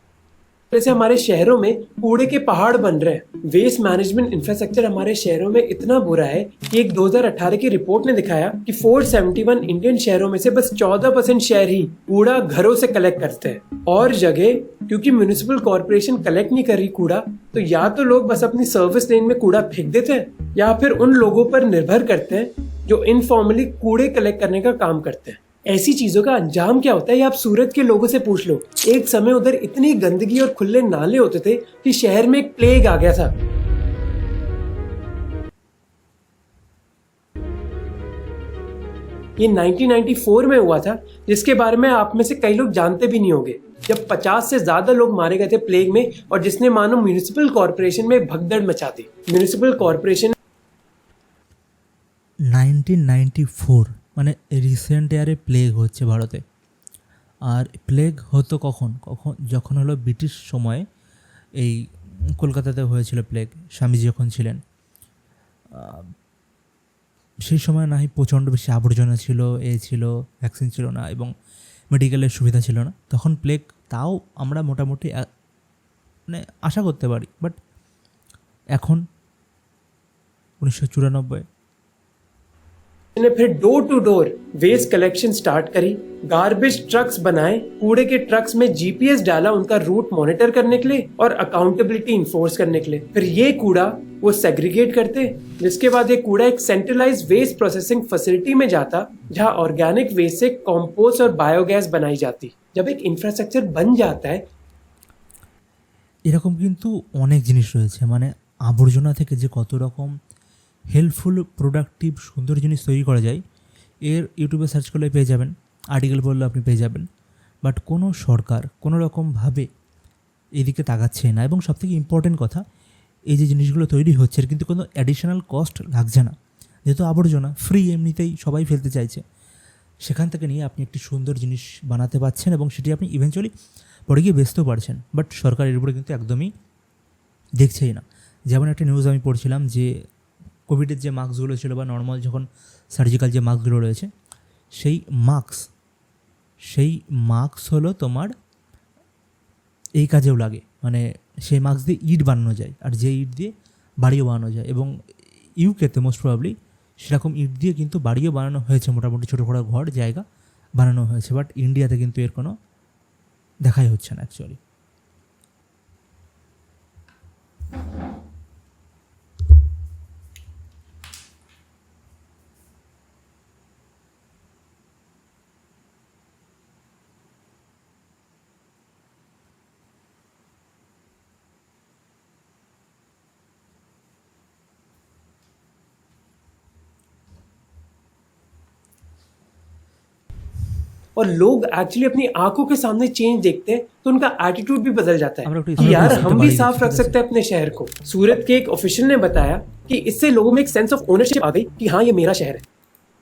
जैसे हमारे शहरों में कूड़े के पहाड़ बन रहे हैं। वेस्ट मैनेजमेंट इंफ्रास्ट्रक्चर हमारे शहरों में इतना बुरा है कि एक 2018 की रिपोर्ट ने दिखाया कि 471 इंडियन शहरों में से बस 14% शहर ही कूड़ा घरों से कलेक्ट करते हैं। और जगह क्योंकि म्युनिसिपल कॉर्पोरेशन कलेक्ट नहीं कर रही कूड़ा, तो या तो लोग बस अपनी सर्विस लेन में कूड़ा फेंक देते हैं, या फिर उन लोगों पर निर्भर करते हैं जो इनफॉर्मली कूड़े कलेक्ट करने का काम करते हैं। ऐसी चीजों का अंजाम क्या होता है ये आप सूरत के लोगों से पूछ लो। एक समय उधर इतनी गंदगी और खुले नाले होते थे कि शहर में एक प्लेग आ गया था। ये 1994 में हुआ था, जिसके बारे में आप में से कई लोग जानते भी नहीं होंगे, जब 50 से ज्यादा लोग मारे गए थे प्लेग में, और जिसने मानो म्युनिसिपल कॉर्पोरेशन में भगदड़ मचा दी। म्युनिसिपल कॉर्पोरेशन 1994 মানে রিসেন্ট ইয়ারে প্লেগ হচ্ছে ভারতে। আর প্লেগ হতো কখন যখন হলো ব্রিটিশ সময়ে, এই কলকাতাতে হয়েছিল প্লেগ, স্বামীজি যখন ছিলেন। সেই সময় না হয় প্রচণ্ড বেশি আবর্জনা ছিল, ছিল, ভ্যাকসিন ছিল না এবং মেডিকেলের সুবিধা ছিল না। তখন প্লেগ তাও আমরা মোটামুটি মানে আশা করতে পারি। বাট এখন 1994 ने फिर door to door waste collection start करी, गार्बेज ट्रक्स बनाए, कूड़े के ट्रक्स में जीपीएस डाला उनका रूट मॉनिटर करने के लिए और अकाउंटेबिलिटी इन्फोर्स करने के लिए। फिर ये कूड़ा वो सेग्रीगेट करते, जिसके बाद ये कूड़ा एक सेंट्रलाइज वेस्ट प्रोसेसिंग फैसिलिटी में जाता, जहां ऑर्गेनिक वेस्ट से कंपोस्ट और बायोगैस बनाई जाती। जब एक इंफ्रास्ट्रक्चर बन जाता है, এরকম কিন্তু অনেক জিনিস রয়েছে, মানে আবর্জনা থেকে যে কত রকম হেল্পফুল প্রোডাক্টিভ সুন্দর জিনিস তৈরি করা যায়, এর ইউটিউবে সার্চ করলে পেয়ে যাবেন, আর্টিকেল পড়লে আপনি পেয়ে যাবেন। বাট কোনো সরকার কোনো রকমভাবে এদিকে তাকাচ্ছে না। এবং সবথেকে ইম্পর্টেন্ট কথা, এই যে জিনিসগুলো তৈরি হচ্ছে এর কিন্তু কোনো অ্যাডিশনাল কস্ট লাগছে না, যেহেতু আবর্জনা ফ্রি এমনিতেই সবাই ফেলতে চাইছে। সেখান থেকে নিয়ে আপনি একটি সুন্দর জিনিস বানাতে পারছেন এবং সেটি আপনি ইভেনচুয়ালি পরে গিয়ে বেচতেও পারছেন। বাট সরকার এর উপরে কিন্তু একদমই দেখছেই না। যেমন একটা নিউজ আমি পড়ছিলাম যে কোভিডের যে মাস্কগুলো ছিল বা নর্মাল যখন সার্জিক্যাল যে মাস্কগুলো রয়েছে, সেই মাস্ক হলো তোমার এই কাজেও লাগে, মানে সেই মাস্ক দিয়ে ইট বানানো যায়, আর যে ইট দিয়ে বাড়িও বানানো যায়। এবং ইউকেতে মোস্ট প্রবাবলি সেরকম ইট দিয়ে কিন্তু বাড়িও বানানো হয়েছে, মোটামুটি ছোটো বড়ো ঘর জায়গা বানানো হয়েছে। বাট ইন্ডিয়াতে কিন্তু এর কোনো দেখাই হচ্ছে না অ্যাকচুয়ালি। और लोग एक्चुअली अपनी आंखों के सामने चेंज देखते हैं तो उनका एटीट्यूड भी बदल जाता हम लोग तो है इस- कि यार हम लोग हम तो भी बाहरी साफ रख देखते सकते हैं अपने शहर को। सूरत के एक ऑफिशियल ने बताया कि इससे लोगों में एक सेंस ऑफ ओनरशिप आ गई कि हाँ ये मेरा शहर है।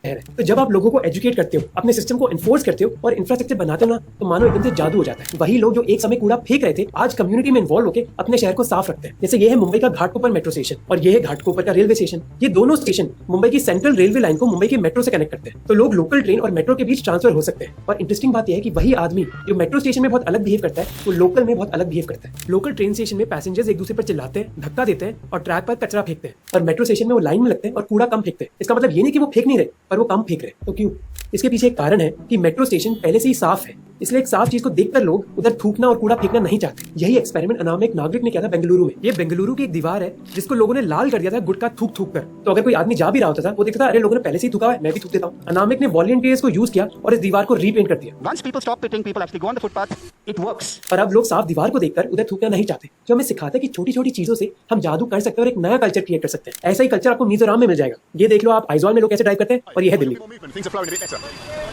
तो जब आप लोगों को एजुकेट करते हो, अपने सिस्टम को इन्फोर्स करते हो और इंफ्रास्ट्रक्चर बनाते हो ना, तो मानो एकदम से जादू हो जाता है। वही लोग जो एक समय कूड़ा फेंक रहे थे आज कम्युनिटी में इन्वॉल्व होकर अपने शहर को साफ रखते हैं। जैसे ये है मुंबई का घाटकोपर मेट्रो स्टेशन और ये है घाटकोपर का रेलवे स्टेशन। ये दोनों स्टेशन मुंबई की सेंट्रल रेलवे लाइन को मुंबई के मेट्रो से कनेक्ट करते हैं, तो लोग लोकल ट्रेन और मेट्रो के बीच ट्रांसफर हो सकते हैं। और इंटरेस्टिंग बात यह है कि वही आदमी जो मेट्रो स्टेशन में बहुत अलग बिहेव करता है, वो लोकल में बहुत अलग बिहेव करता है। लोकल ट्रेन स्टेशन में पैसेंजर्स एक दूसरे पर चिल्लाते हैं, धक्का देते हैं और ट्रैक पर कचरा फेंकते हैं, और मेट्रो स्टेशन में वो लाइन में लगते हैं और कूड़ा कम फेंकते हैं। इसका मतलब ये नहीं कि वो फेंक नहीं रहे, पर वो कम फेंक रहे। तो क्यों? इसके पीछे एक कारण है कि मेट्रो स्टेशन पहले से ही साफ है। इसलिए एक साफ चीज को देखकर लोग उधर थूकना और कूड़ा फेंकना नहीं चाहते। यही एक्सपेरिमेंट अनाम एक नागरिक ने किया था बेंगलुरु में। ये बेंगलुरु की एक दीवार है जिसको लोगों ने लाल कर दिया था गुटखा थूक थूक कर। तो अगर कोई आदमी जा भी रहा होता था वो देखता था अरे लोगों ने पहले से ही थूका है, मैं भी थूक देता हूँ। अनामिक ने वॉलंटियर्स को यूज किया और इस दीवार को रीपेंट कर दिया। Once people stop pitting, people actually go on the footpath. It works. और अब लोग साफ दीवार को देखकर उधर थूकना नहीं चाहते, जो हमें सिखाता है कि छोटी छोटी चीजों से हम जादू कर सकते हैं और एक नया कल्चर क्रिएट कर सकते हैं। ऐसा ही कल्चर आपको मिजोरम में मिल जाएगा। ये देख लो आप आइजॉल में लोग कैसे ड्राइव करते हैं और ये है Delhi. More movement, things are flowing a bit better.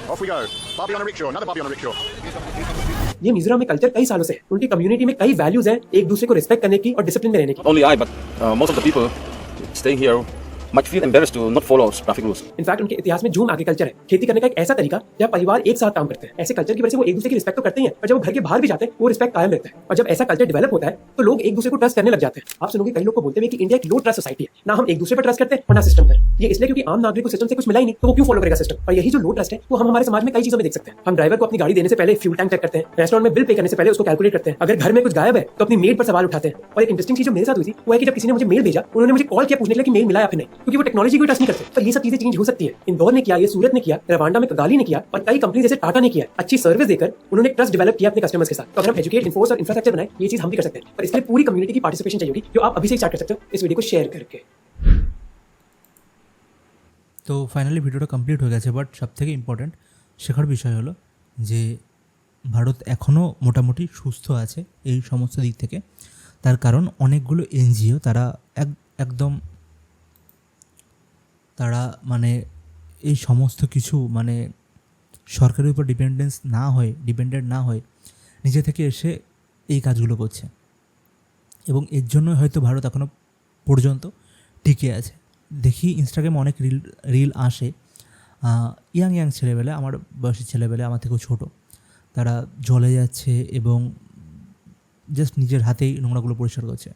Off we go. Barbie on a rickshaw, another Barbie on a rickshaw. ये मिजोरम में कल्चर कई सालों से है। उनकी कम्युनिटी में कई वैल्यूज हैं, एक दूसरे को रिस्पेक्ट करने की और डिसिप्लिन में रहने की। Only I, but most of the people staying here might feel embarrassed to not follow traffic rules. In fact उनके इतिहास में झूम आगे कल्चर है, खेती करने का एक ऐसा तरीका जहाँ परिवार एक साथ काम करते हैं। ऐसे कल्चर की वजह से वो एक दूसरे की रिस्पेक्ट तो करते ही हैं, और जब वो घर के बाहर भी जाते हैं वो रिस्पेक्ट कायम रहता है। और जब ऐसा कल्चर डेवलप होता है तो लोग एक दूसरे को ट्रस्ट करने लग जाते हैं। आप सुनोगे कई लोग को बोलते हुए कि इंडिया एक लो ट्रस्ट सोसाइटी है, ना हम एक दूसरे पर ट्रस्ट करते हैं और ना सिस्टम पर। ये इसलिए क्योंकि आम नागरिक को सिस्टम से कुछ मिला ही नहीं तो वो क्यों फॉलो करेगा सिस्टम। और यही जो लो ट्रस्ट है वो हम हमारे समाज में कई चीजों में देख सकते हैं। हम ड्राइवर को अपनी गाड़ी देने से पहले फ्यूल टैंक चेक करते हैं, रेस्टोरेंट में बिल पे करने से पहले उसको कैलकुलेट करते हैं, अगर घर में कुछ गायब है तो अपनी मेड पर सवाल उठाते हैं। और एक इंटरेस्टिंग चीज जो मेरे साथ हुई थी वो है कि जब किसी ने मुझे मेल भेजा उन्होंने मुझे कॉल किया पूछने के लिए कि मेल मिला या फिर नहीं, क्योंकि वो टेक्नोलॉजी को ट्रस्ट नहीं करते। पर ये सब चीजें चेंज हो सकती है। इंदौर ने किया, ये सूरत ने किया, रवांडा में कगाली ने किया और कई कंपनी जैसे टाटा ने किया। अच्छी सर्विस देकर उन्होंने ट्रस्ट डेवलप किया अपने कस्टमर्स के साथ। तो अगर हम एजुकेट, इन्फोर्स और इंफ्रास्ट्रक्चर बनाए ये चीज हम भी कर सकते हैं। पर इसके लिए पूरी कम्युनिटी की पार्टिसिपेशन चाहिए होगी, जो आप अभी से स्टार्ट कर सकते हो इस वीडियो को शेयर करके। তো ফাইনালি ভিডিওটা কমপ্লিট হয়ে গেছে, বাট সবথেকে ইম্পর্ট্যান্ট শেখার বিষয় হলো যে ভারত এখনও মোটামুটি সুস্থ আছে এই সমস্ত দিক থেকে। তার কারণ অনেকগুলো এনজিও তারা একদম তারা মানে এই সমস্ত কিছু মানে সরকারের উপর ডিপেন্ডেন্ট না হয়ে নিজে থেকে এসে এই কাজগুলো করছে, এবং এর জন্যই হয়তো ভারত এখনও পর্যন্ত টিকে আছে। দেখি ইনস্টাগ্রামে অনেক রিল আসে, ইয়াং ছেলেবেলা, আমার বয়সী ছেলেবেলা, আমার থেকেও ছোটো, তারা জলে যাচ্ছে এবং জাস্ট নিজের হাতেই নোংরাগুলো পরিষ্কার করছে।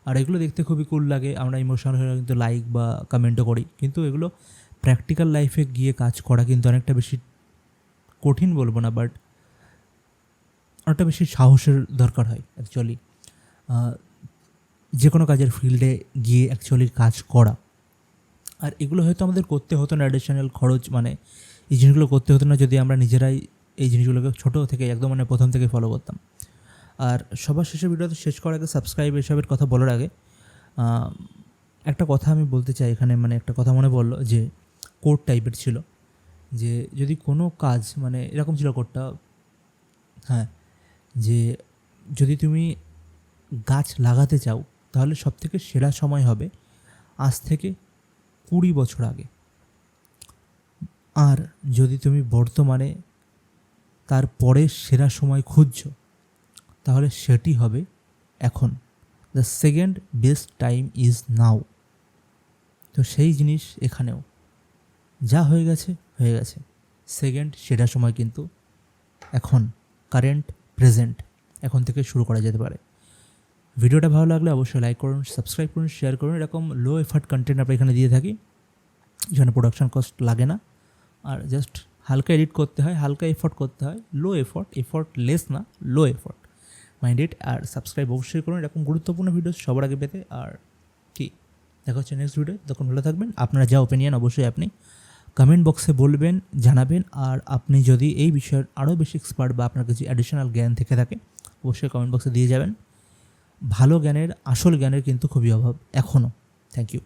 আর এগুলো দেখতে খুবই কুল লাগে, আমরা ইমোশনাল হয়ে কিন্তু লাইক বা কমেন্টও করি, কিন্তু এগুলো প্র্যাকটিক্যাল লাইফে গিয়ে কাজ করা কিন্তু অনেকটা বেশি কঠিন বলবো না, বাট অনেকটা বেশি সাহসের দরকার হয় অ্যাকচুয়ালি। যে কোনো কাজের ফিল্ডে গিয়ে অ্যাকচুয়ালি কাজ করা। আর এগুলো হয়তো আমাদের করতে হতো না, অ্যাডিশনাল খরচ মানে এই জিনিসগুলো করতে হতো না যদি আমরা নিজেরাই এই জিনিসগুলোকে ছোটো থেকে একদম মানে প্রথম থেকে ফলো করতাম। আর সবার শেষে ভিডিওতে শেষ করার আগে সাবস্ক্রাইব এসবের কথা বলার আগে একটা কথা আমি বলতে চাই এখানে, মানে একটা কথা মনে পড়লো যে কোড টাইপের ছিল, যে যদি কোনো কাজ মানে এরকম ছিল কোডটা, হ্যাঁ, যে যদি তুমি গাছ লাগাতে চাও তাহলে সবথেকে সেরা সময় হবে আজ থেকে 20 বছর আগে। আর যদি তুমি বর্তমানে তারপরে সেরা সময় খুঁজছো তাহলে সেটি হবে এখন। The second best time is now. তো সেই জিনিস এখানেও যা হয়ে গেছে, সেকেন্ড সেরা সময় কিন্তু এখন, কারেন্ট প্রেজেন্ট, এখন থেকে শুরু করা যেতে পারে। ভিডিওটা ভালো লাগলে অবশ্যই লাইক করুন, সাবস্ক্রাইব করুন, শেয়ার করুন। এরকম লো এফার্ট কন্টেন্ট আমরা এখানে দিয়ে থাকি, যেখানে প্রোডাকশন কস্ট লাগে না, আর জাস্ট হালকা এডিট করতে হয়, হালকা এফোর্ট করতে হয়, লো এফোর্ট লেস না, লো এফোর্ট, মাইন্ড ইট। আর সাবস্ক্রাইব অবশ্যই করুন এরকম গুরুত্বপূর্ণ ভিডিও সবার আগে পেতে। আর কি দেখা হচ্ছে নেক্সট ভিডিও, তখন ভালো থাকবেন। আপনারা যা ওপিনিয়ন অবশ্যই আপনি কমেন্ট বক্সে বলবেন, জানাবেন। আর আপনি যদি এই বিষয়ের আরও বেশি এক্সপার্ট বা আপনার কিছু অ্যাডিশনাল জ্ঞান থেকে থাকে অবশ্যই কমেন্ট বক্সে দিয়ে যাবেন। ভালো জ্ঞানের, আসল জ্ঞানের কিন্তু খুবই অভাব এখনও। Thank you.